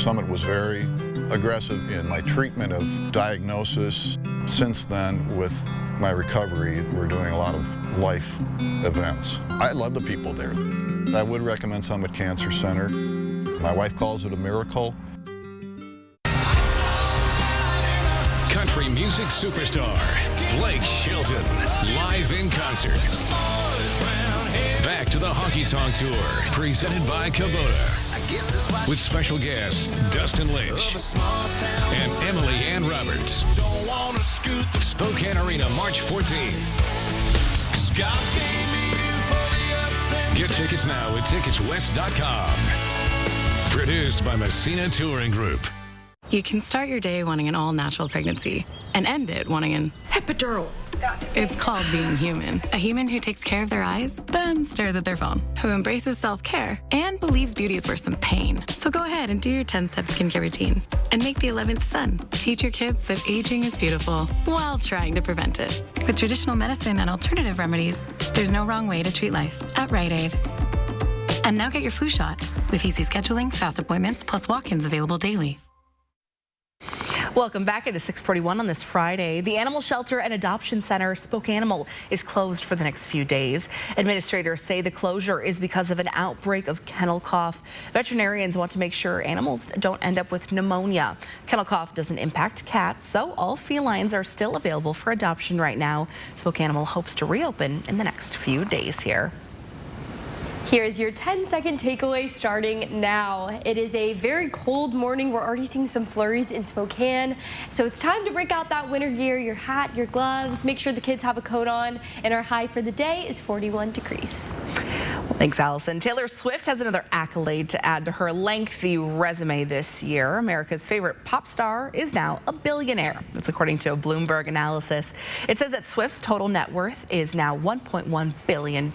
Summit was very aggressive in my treatment of diagnosis. Since then, with my recovery, we're doing a lot of life events. I love the people there. I would recommend Summit Cancer Center. My wife calls it a miracle. Country music superstar Blake Shelton, live in concert. Back to the Honky Tonk Tour, presented by Kubota. With special guests Dustin Lynch and Emily Ann Roberts. Spokane Arena, March 14th. Get tickets now at ticketswest.com. Produced by Messina Touring Group. You can start your day wanting an all-natural pregnancy and end it wanting an epidural. It's called being human. A human who takes care of their eyes, then stares at their phone, who embraces self-care and believes beauty is worth some pain. So go ahead and do your 10-step skincare routine and make the 11th sun. Teach your kids that aging is beautiful while trying to prevent it. With traditional medicine and alternative remedies, there's no wrong way to treat life at Rite Aid. And now get your flu shot with easy scheduling, fast appointments, plus walk-ins available daily. Welcome back into 641 on this Friday. The Animal Shelter and Adoption Center Spokanimal is closed for the next few days. Administrators say the closure is because of an outbreak of kennel cough. Veterinarians want to make sure animals don't end up with pneumonia. Kennel cough doesn't impact cats, so all felines are still available for adoption right now. Spokanimal hopes to reopen in the next few days here. Here's your 10-second takeaway starting now. It is a very cold morning. We're already seeing some flurries in Spokane. So it's time to break out that winter gear, your hat, your gloves. Make sure the kids have a coat on. And our high for the day is 41 degrees. Thanks, Allison. Taylor Swift has another accolade to add to her lengthy resume this year. America's favorite pop star is now a billionaire. That's according to a Bloomberg analysis. It says that Swift's total net worth is now $1.1 billion,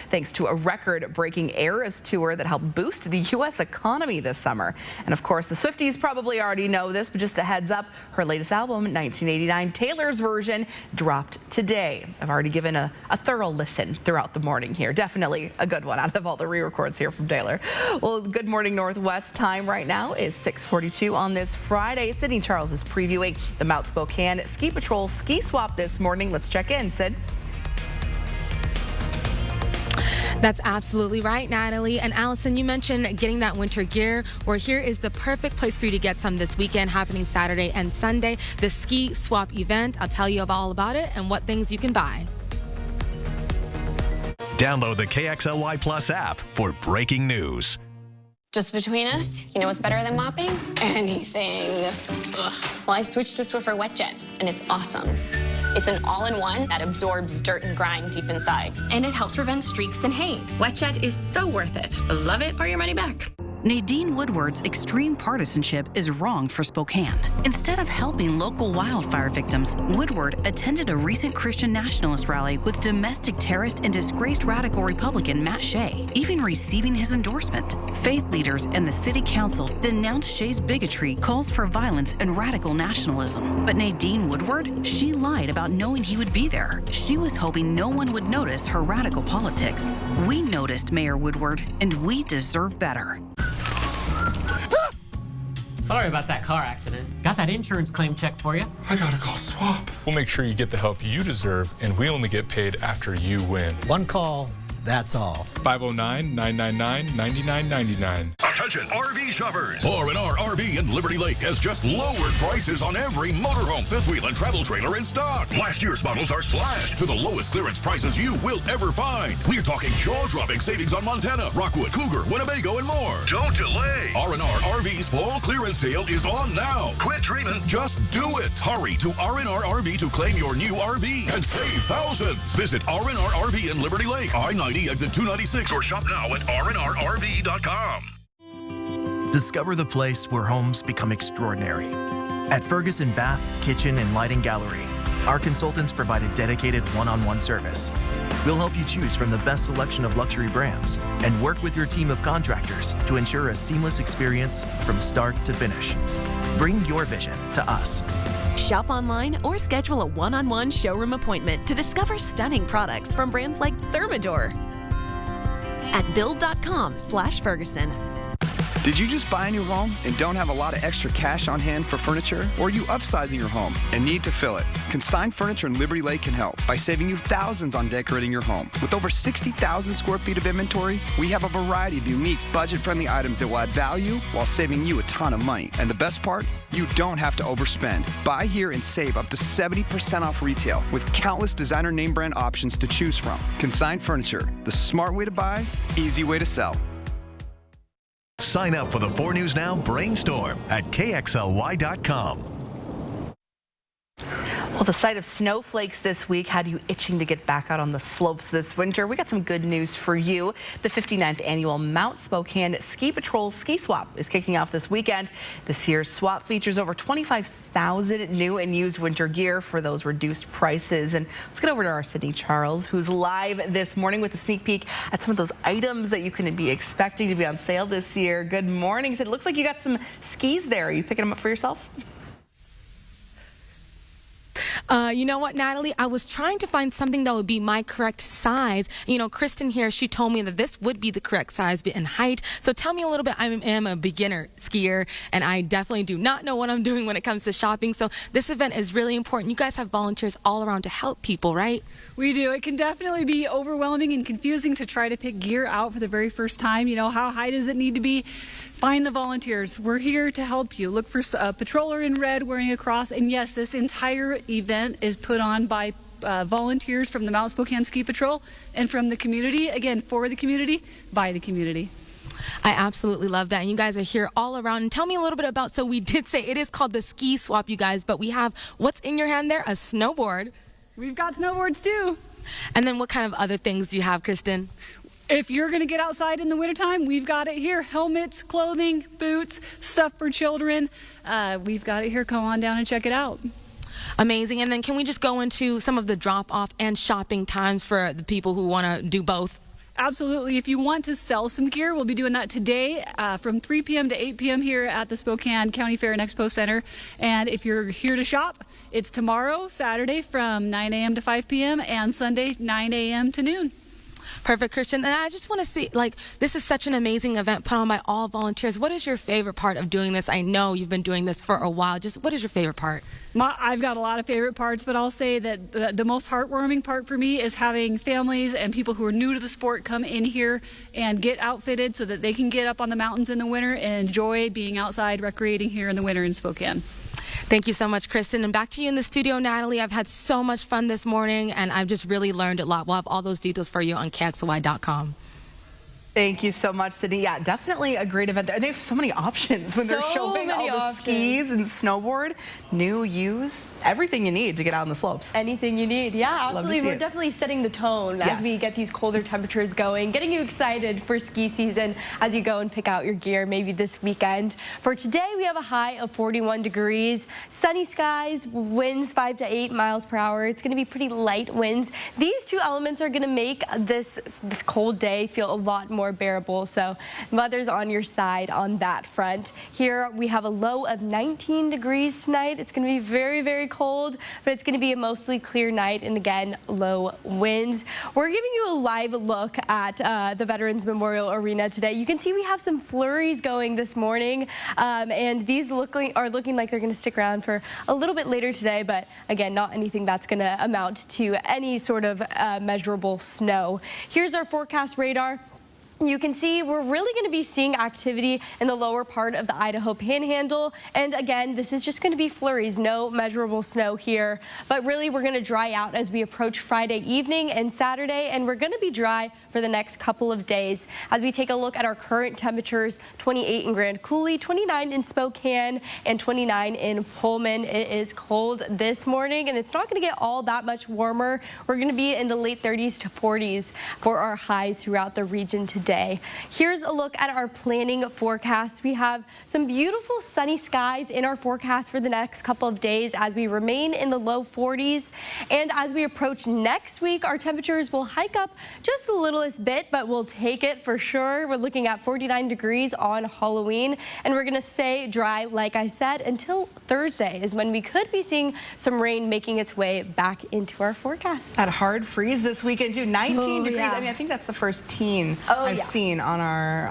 thanks to a record-breaking Eras tour that helped boost the U.S. economy this summer. And of course, the Swifties probably already know this, but just a heads up, her latest album, 1989, Taylor's version, dropped today. I've already given a thorough listen throughout the morning here. Definitely a good one out of all the re-records here from Taylor. Well, good morning Northwest time right now is 6:42 on this Friday. Sydney Charles is previewing the Mount Spokane Ski Patrol Ski Swap this morning. Let's check in, Sid. That's absolutely right, Natalie. And Allison, you mentioned getting that winter gear. Well, here is the perfect place for you to get some this weekend, happening Saturday and Sunday. The Ski Swap event. I'll tell you all about it and what things you can buy. Download the KXLY Plus app for breaking news. Just between us, you know what's better than mopping? Anything. Ugh. Well, I switched to Swiffer WetJet, and it's awesome. It's an all-in-one that absorbs dirt and grime deep inside. And it helps prevent streaks and haze. WetJet is so worth it. Love it or your money back. Nadine Woodward's extreme partisanship is wrong for Spokane. Instead of helping local wildfire victims, Woodward attended a recent Christian nationalist rally with domestic terrorist and disgraced radical Republican Matt Shea, even receiving his endorsement. Faith leaders and the city council denounced Shea's bigotry, calls for violence, and radical nationalism. But Nadine Woodward, she lied about knowing he would be there. She was hoping no one would notice her radical politics. We noticed Mayor Woodward, and we deserve better. Sorry about that car accident. Got that insurance claim check for you. I gotta call Swap. We'll make sure you get the help you deserve, and we only get paid after you win. One call, that's all. 509-999-9999. Attention RV shoppers. R&R RV in Liberty Lake has just lowered prices on every motorhome, fifth wheel, and travel trailer in stock. Last year's models are slashed to the lowest clearance prices you will ever find. We're talking jaw-dropping savings on Montana, Rockwood, Cougar, Winnebago, and more. Don't delay. R&R RV's fall clearance sale is on now. Quit dreaming. Just do it. Hurry to R&R RV to claim your new RV and save thousands. Visit R&R RV in Liberty Lake, I-90 exit 296, or shop now at rnrrv.com. Discover the place where homes become extraordinary. At Ferguson Bath, Kitchen, and Lighting Gallery, our consultants provide a dedicated one-on-one service. We'll help you choose from the best selection of luxury brands and work with your team of contractors to ensure a seamless experience from start to finish. Bring your vision to us. Shop online or schedule a one-on-one showroom appointment to discover stunning products from brands like Thermador at build.com/Ferguson. Did you just buy a new home and don't have a lot of extra cash on hand for furniture? Or are you upsizing your home and need to fill it? Consigned Furniture in Liberty Lake can help by saving you thousands on decorating your home. With over 60,000 square feet of inventory, we have a variety of unique, budget-friendly items that will add value while saving you a ton of money. And the best part? You don't have to overspend. Buy here and save up to 70% off retail with countless designer name brand options to choose from. Consigned Furniture, the smart way to buy, easy way to sell. Sign up for the 4 News Now Brainstorm at KXLY.com. Well, the sight of snowflakes this week had you itching to get back out on the slopes this winter. We got some good news for you. The 59th annual Mount Spokane Ski Patrol Ski Swap is kicking off this weekend. This year's swap features over 25,000 new and used winter gear for those reduced prices. And let's get over to our Sydney Charles, who's live this morning with a sneak peek at some of those items that you can be expecting to be on sale this year. Good morning. So it looks like you got some skis there. Are you picking them up for yourself? You know what, Natalie? I was trying to find something that would be my correct size. You know, Kristen here, she told me that this would be the correct size and height. So tell me a little bit. I am a beginner skier, and I definitely do not know what I'm doing when it comes to shopping. So this event is really important. You guys have volunteers all around to help people, right? We do. It can definitely be overwhelming and confusing to try to pick gear out for the very first time. You know, how high does it need to be? Find the volunteers. We're here to help you. Look for a patroller in red wearing a cross. And yes, this entire event is put on by volunteers from the Mount Spokane Ski Patrol and from the community. Again, for the community, by the community. I absolutely love that. And you guys are here all around. And tell me a little bit about, so we did say it is called the Ski Swap, you guys, but we have, what's in your hand there? A snowboard. We've got snowboards too. And then what kind of other things do you have, Kristen? If you're going to get outside in the wintertime, we've got it here. Helmets, clothing, boots, stuff for children. We've got it here. Come on down and check it out. Amazing. And then can we just go into some of the drop-off and shopping times for the people who want to do both? Absolutely. If you want to sell some gear, we'll be doing that today from 3 p.m. to 8 p.m. here at the Spokane County Fair and Expo Center. And if you're here to shop, it's tomorrow, Saturday, from 9 a.m. to 5 p.m. and Sunday, 9 a.m. to noon. Perfect, Christian. And I just want to see, like, this is such an amazing event put on by all volunteers. What is your favorite part of doing this? I know you've been doing this for a while. Just what is your favorite part? I've got a lot of favorite parts, but I'll say that the most heartwarming part for me is having families and people who are new to the sport come in here and get outfitted so that they can get up on the mountains in the winter and enjoy being outside recreating here in the winter in Spokane. Thank you so much, Kristen. And back to you in the studio, Natalie. I've had so much fun this morning, and I've just really learned a lot. We'll have all those details for you on KXLY.com. Thank you so much, Sydney. Yeah, definitely a great event. They have so many options when they're showing all the skis and snowboard, new, used, everything you need to get out on the slopes. Anything you need. Yeah, absolutely. We're definitely setting the tone as we get these colder temperatures going, getting you excited for ski season as you go and pick out your gear maybe this weekend. For today, we have a high of 41 degrees, sunny skies, winds 5 to 8 miles per hour. It's going to be pretty light winds. These two elements are going to make this cold day feel a lot more bearable, so mother's on your side on that front. Here we have a low of 19 degrees tonight. It's going to be very, very cold, but it's going to be a mostly clear night, and again, low winds. We're giving you a live look at the Veterans Memorial Arena today. You can see we have some flurries going this morning, and these are looking like they're going to stick around for a little bit later today, but again, not anything that's going to amount to any sort of measurable snow. Here's our forecast radar. You can see we're really going to be seeing activity in the lower part of the Idaho Panhandle. And again, this is just going to be flurries, no measurable snow here. But really, we're going to dry out as we approach Friday evening and Saturday. And we're going to be dry for the next couple of days. As we take a look at our current temperatures, 28 in Grand Coulee, 29 in Spokane, and 29 in Pullman. It is cold this morning, and it's not going to get all that much warmer. We're going to be in the late 30s to 40s for our highs throughout the region today. Here's a look at our planning forecast. We have some beautiful sunny skies in our forecast for the next couple of days as we remain in the low 40s. And as we approach next week, our temperatures will hike up just a little chillest bit, but we'll take it for sure. We're looking at 49 degrees on Halloween, and we're going to stay dry, like I said, until Thursday is when we could be seeing some rain making its way back into our forecast. That hard freeze this weekend, too. 19 degrees. Yeah. I mean, I think that's the first teen I've seen on our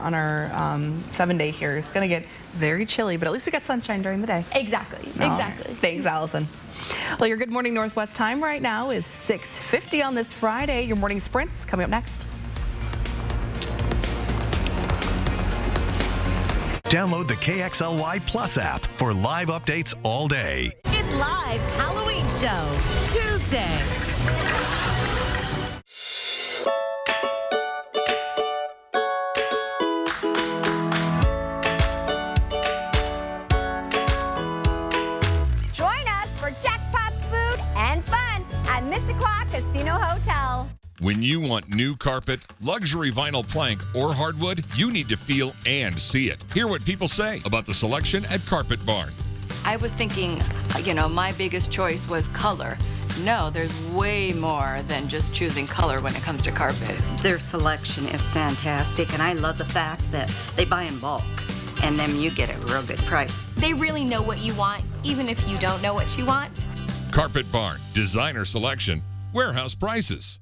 7-day here. It's going to get very chilly, but at least we got sunshine during the day. Exactly. Exactly. Thanks, Allison. Well, your Good Morning Northwest time right now is 6:50 on this Friday. Your morning sprints coming up next. Download the KXLY Plus app for live updates all day. It's Live's Halloween Show, Tuesday. Join us for jackpots, food, and fun at Mississauga Casino Hotel. When you want new carpet, luxury vinyl plank, or hardwood, you need to feel and see it. Hear what people say about the selection at Carpet Barn. I was thinking, my biggest choice was color. No, there's way more than just choosing color when it comes to carpet. Their selection is fantastic, and I love the fact that they buy in bulk, and then you get a real good price. They really know what you want, even if you don't know what you want. Carpet Barn, designer selection, warehouse prices.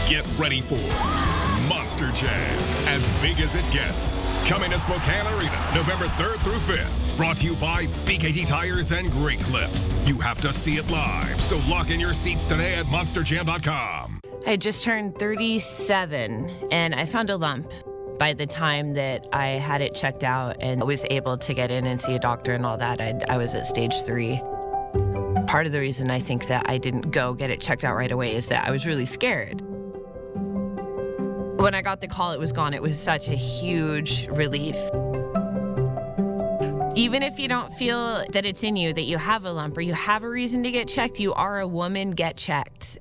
Get ready for Monster Jam, as big as it gets. Coming to Spokane Arena, November 3rd through 5th. Brought to you by BKT Tires and Great Clips. You have to see it live, so lock in your seats today at monsterjam.com. I just turned 37, and I found a lump. By the time that I had it checked out and was able to get in and see a doctor and all that, I was at stage 3. Part of the reason I think that I didn't go get it checked out right away is that I was really scared. When I got the call, it was gone. It was such a huge relief. Even if you don't feel that it's in you, that you have a lump or you have a reason to get checked, you are a woman, get checked.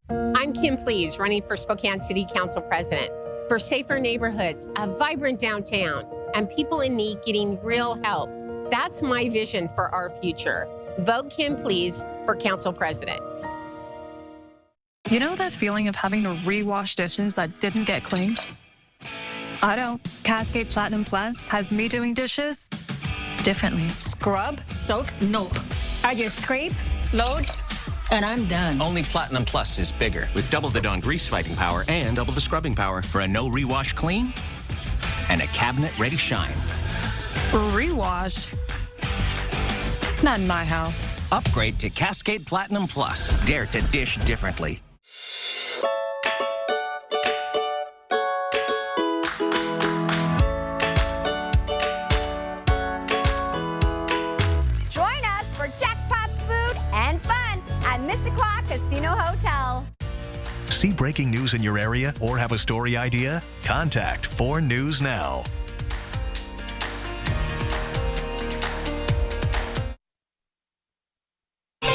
I'm Kim Please, running for Spokane City Council President. For safer neighborhoods, a vibrant downtown, and people in need getting real help. That's my vision for our future. Vote Kim Please for Council President. You know that feeling of having to rewash dishes that didn't get cleaned? I don't. Cascade Platinum Plus has me doing dishes differently. Scrub, soak, nope. I just scrape, load, and I'm done. Only Platinum Plus is bigger, with double the Dawn grease-fighting power and double the scrubbing power for a no-rewash clean and a cabinet-ready shine. Rewash? Not in my house. Upgrade to Cascade Platinum Plus. Dare to dish differently. Join us for jackpots, food, and fun at Mississauga Casino Hotel. See breaking news in your area or have a story idea? Contact 4 News Now.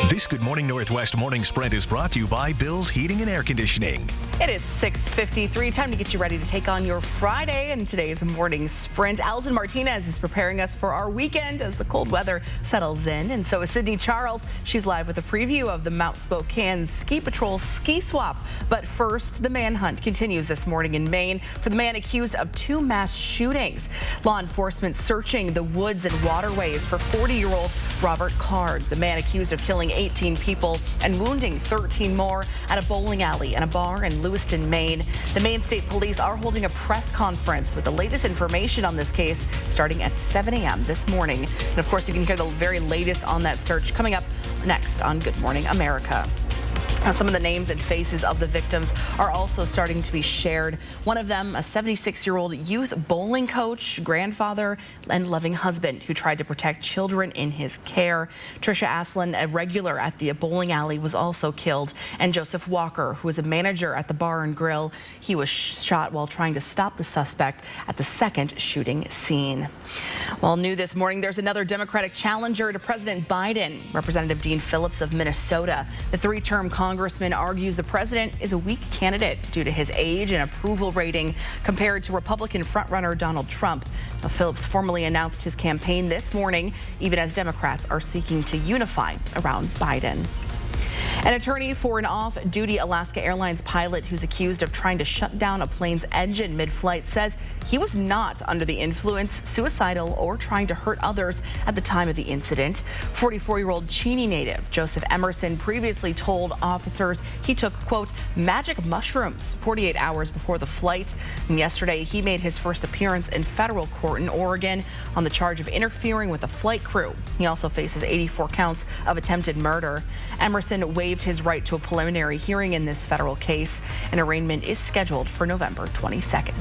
This Good Morning Northwest morning sprint is brought to you by Bill's Heating and Air Conditioning. It is 6:53. Time to get you ready to take on your Friday and today's morning sprint. Allison Martinez is preparing us for our weekend as the cold weather settles in. And so is Sydney Charles. She's live with a preview of the Mount Spokane Ski Patrol Ski Swap. But first, the manhunt continues this morning in Maine for the man accused of 2 mass shootings. Law enforcement searching the woods and waterways for 40-year-old Robert Card, the man accused of killing 18 people and wounding 13 more at a bowling alley and a bar in Lewiston, Maine. The Maine State Police are holding a press conference with the latest information on this case starting at 7 a.m. this morning. And of course, you can hear the very latest on that search coming up next on Good Morning America. Now, some of the names and faces of the victims are also starting to be shared. One of them, a 76-year-old youth bowling coach, grandfather, and loving husband who tried to protect children in his care. Trisha Aslin, a regular at the bowling alley, was also killed. And Joseph Walker, who was a manager at the bar and grill, he was shot while trying to stop the suspect at the second shooting scene. Well, new this morning, there's another Democratic challenger to President Biden, Representative Dean Phillips of Minnesota. The 3-term Congressman argues the president is a weak candidate due to his age and approval rating compared to Republican frontrunner Donald Trump. Now, Phillips formally announced his campaign this morning, even as Democrats are seeking to unify around Biden. An attorney for an off-duty Alaska Airlines pilot who's accused of trying to shut down a plane's engine mid-flight says he was not under the influence, suicidal, or trying to hurt others at the time of the incident. 44-year-old Cheney native Joseph Emerson previously told officers he took, quote, magic mushrooms 48 hours before the flight. And yesterday, he made his first appearance in federal court in Oregon on the charge of interfering with the flight crew. He also faces 84 counts of attempted murder. Emerson waived his right to a preliminary hearing in this federal case. An arraignment is scheduled for November 22nd.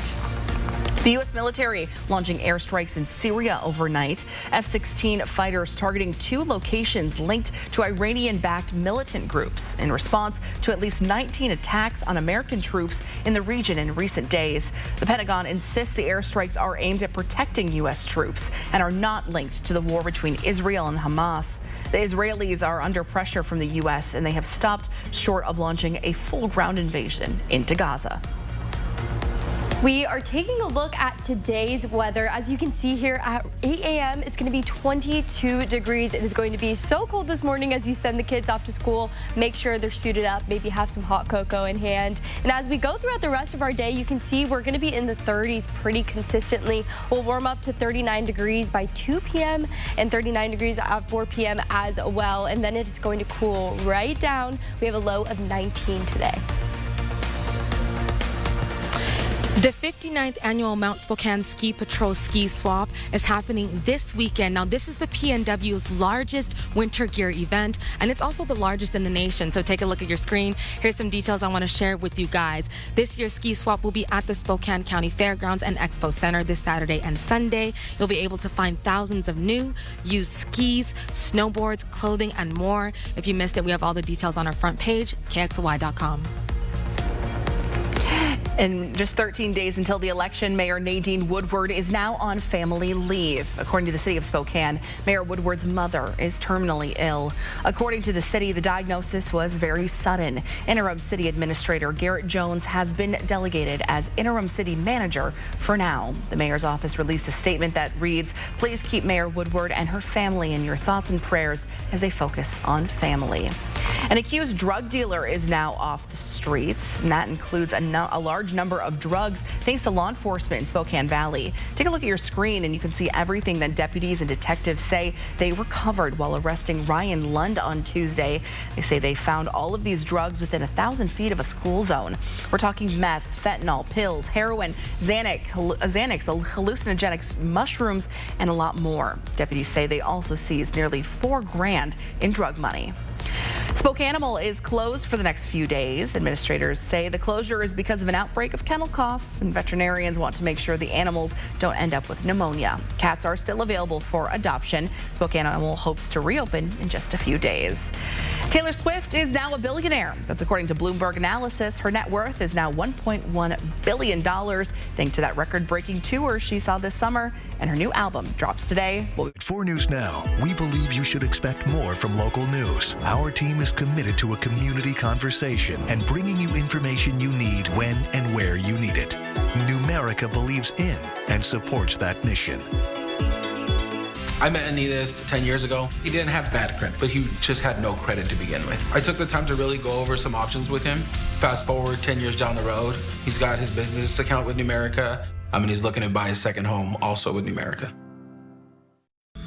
The U.S. military launching airstrikes in Syria overnight. F-16 fighters targeting 2 locations linked to Iranian-backed militant groups in response to at least 19 attacks on American troops in the region in recent days. The Pentagon insists the airstrikes are aimed at protecting U.S. troops and are not linked to the war between Israel and Hamas. The Israelis are under pressure from the U.S. and they have stopped short of launching a full ground invasion into Gaza. We are taking a look at today's weather. As you can see here at 8 a.m., it's going to be 22 degrees. It is going to be so cold this morning as you send the kids off to school. Make sure they're suited up, maybe have some hot cocoa in hand. And as we go throughout the rest of our day, you can see we're going to be in the 30s pretty consistently. We'll warm up to 39 degrees by 2 p.m. and 39 degrees at 4 p.m. as well. And then it is going to cool right down. We have a low of 19 today. The 59th annual Mount Spokane Ski Patrol Ski Swap is happening this weekend. Now, this is the PNW's largest winter gear event, and it's also the largest in the nation. So take a look at your screen. Here's some details I want to share with you guys. This year's ski swap will be at the Spokane County Fairgrounds and Expo Center this Saturday and Sunday. You'll be able to find thousands of new, used skis, snowboards, clothing, and more. If you missed it, we have all the details on our front page, KXLY.com. In just 13 days until the election, Mayor Nadine Woodward is now on family leave. According to the city of Spokane, Mayor Woodward's mother is terminally ill. According to the city, the diagnosis was very sudden. Interim city administrator Garrett Jones has been delegated as interim city manager for now. The mayor's office released a statement that reads, "Please keep Mayor Woodward and her family in your thoughts and prayers as they focus on family." An accused drug dealer is now off the streets, and that includes a large number of drugs thanks to law enforcement in Spokane Valley. Take a look at your screen and you can see everything that deputies and detectives say they recovered while arresting Ryan Lund on Tuesday. They say they found all of these drugs within 1,000 feet of a school zone. We're talking meth, fentanyl, pills, heroin, Xanax, hallucinogenics, mushrooms, and a lot more. Deputies say they also seized nearly $4 grand in drug money. Spokanimal is closed for the next few days. Administrators say the closure is because of an outbreak of kennel cough, and veterinarians want to make sure the animals don't end up with pneumonia. Cats are still available for adoption. Spokanimal hopes to reopen in just a few days. Taylor Swift is now a billionaire. That's according to Bloomberg analysis. Her net worth is now $1.1 billion, thanks to that record-breaking tour she saw this summer, and her new album drops today. At 4 News Now, we believe you should expect more from local news. Our team is committed to a community conversation and bringing you information you need when and where you need it. Numerica believes in and supports that mission. I met Anidas 10 years ago. He didn't have bad credit, but he just had no credit to begin with. I took the time to really go over some options with him. Fast forward 10 years down the road, he's got his business account with Numerica. He's looking to buy a second home also with Numerica.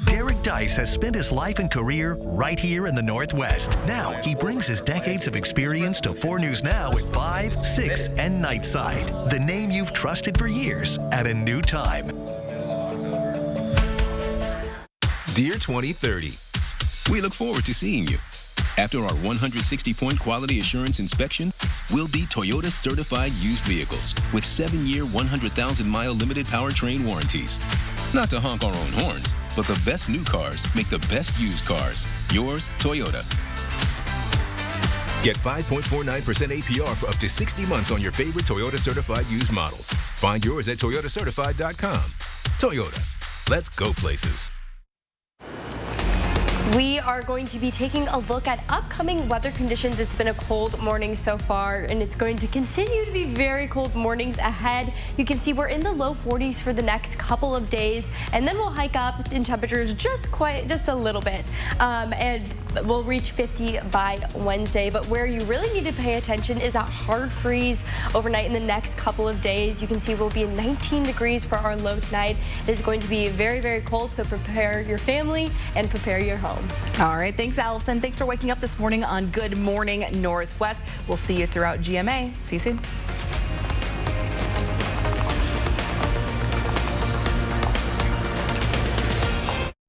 Derek Dice has spent his life and career right here in the Northwest. Now, he brings his decades of experience to 4 News Now at 5, 6, and Nightside. The name you've trusted for years at a new time. Dear 2030, we look forward to seeing you. After our 160-point quality assurance inspection, we'll be Toyota certified used vehicles with 7-year, 100,000-mile limited powertrain warranties. Not to honk our own horns, but the best new cars make the best used cars. Yours, Toyota. Get 5.49% APR for up to 60 months on your favorite Toyota certified used models. Find yours at toyotacertified.com. Toyota, let's go places. We are going to be taking a look at upcoming weather conditions. It's been a cold morning so far, and it's going to continue to be very cold mornings ahead. You can see we're in the low 40s for the next couple of days, and then we'll hike up in temperatures just a little bit. And will reach 50 by Wednesday. But where you really need to pay attention is that hard freeze overnight in the next couple of days. You can see we'll be at 19 degrees for our low tonight. It is going to be very, very cold, so prepare your family and prepare your home. All right, thanks, Allison. Thanks for waking up this morning on Good Morning Northwest. We'll see you throughout GMA. See you soon.